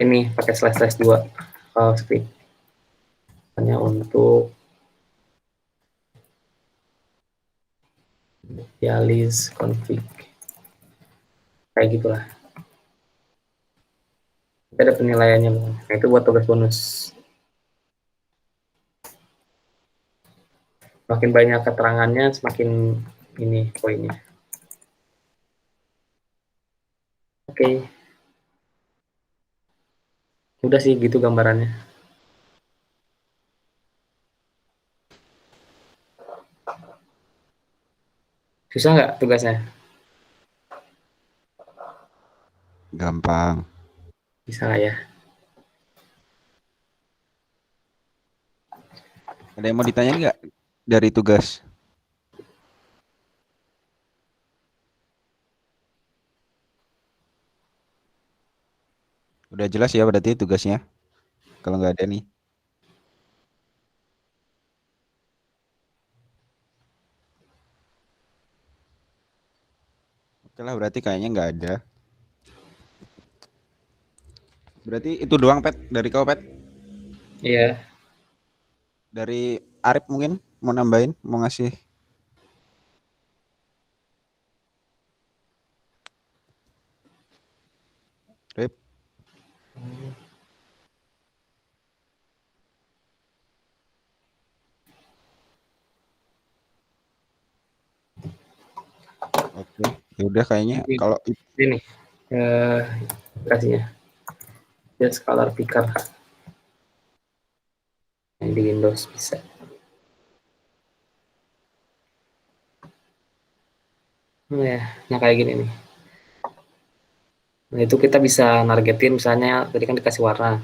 ini pakai //2 kalau script. Hanya untuk dialis config kayak gitulah. Ada penilaiannya, nah itu buat tugas bonus. Semakin banyak keterangannya, semakin ini poinnya. Oke. Udah sih gitu gambarannya. Susah nggak tugasnya? Gampang. Bisa nggak ya? Ada yang mau ditanya nggak dari tugas? Udah jelas ya berarti tugasnya? Kalau nggak ada nih. Oke lah, berarti kayaknya nggak ada. Berarti itu doang, Pet, dari kau, Pet? Iya. Dari Arif mungkin mau nambahin, mau ngasih. Arif. Oke, ya udah kayaknya kalau ini aplikasinya just color picker yang di Windows bisa. Ya, nah kayak gini nih. Nah itu kita bisa nargetin, misalnya tadi kan dikasih warna.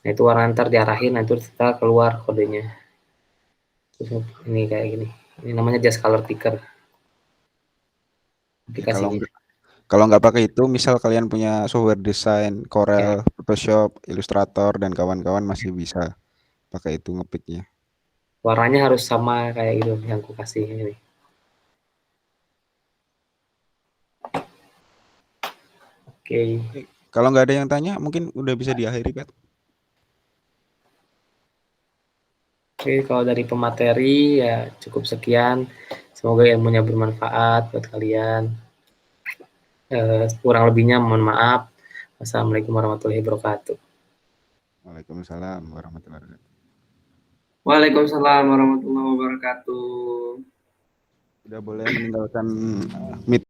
Nah itu warna ntar diarahin, nah itu kita keluar kodenya. Terus ini kayak gini. Ini namanya just color picker. Kalau nggak pakai itu, misal kalian punya software desain, Corel, Photoshop, Illustrator, dan kawan-kawan masih bisa pakai itu ngepicknya. Warnanya harus sama kayak gitu yang aku kasih ini. Oke. Kalau nggak ada yang tanya, mungkin udah bisa diakhiri, Pak. Oke, kalau dari pemateri ya cukup sekian. Semoga ilmunya bermanfaat buat kalian. Kurang lebihnya mohon maaf. Wassalamualaikum warahmatullahi wabarakatuh. Waalaikumsalam warahmatullahi wabarakatuh. Waalaikumsalam warahmatullahi wabarakatuh. Sudah boleh meninggalkan meet.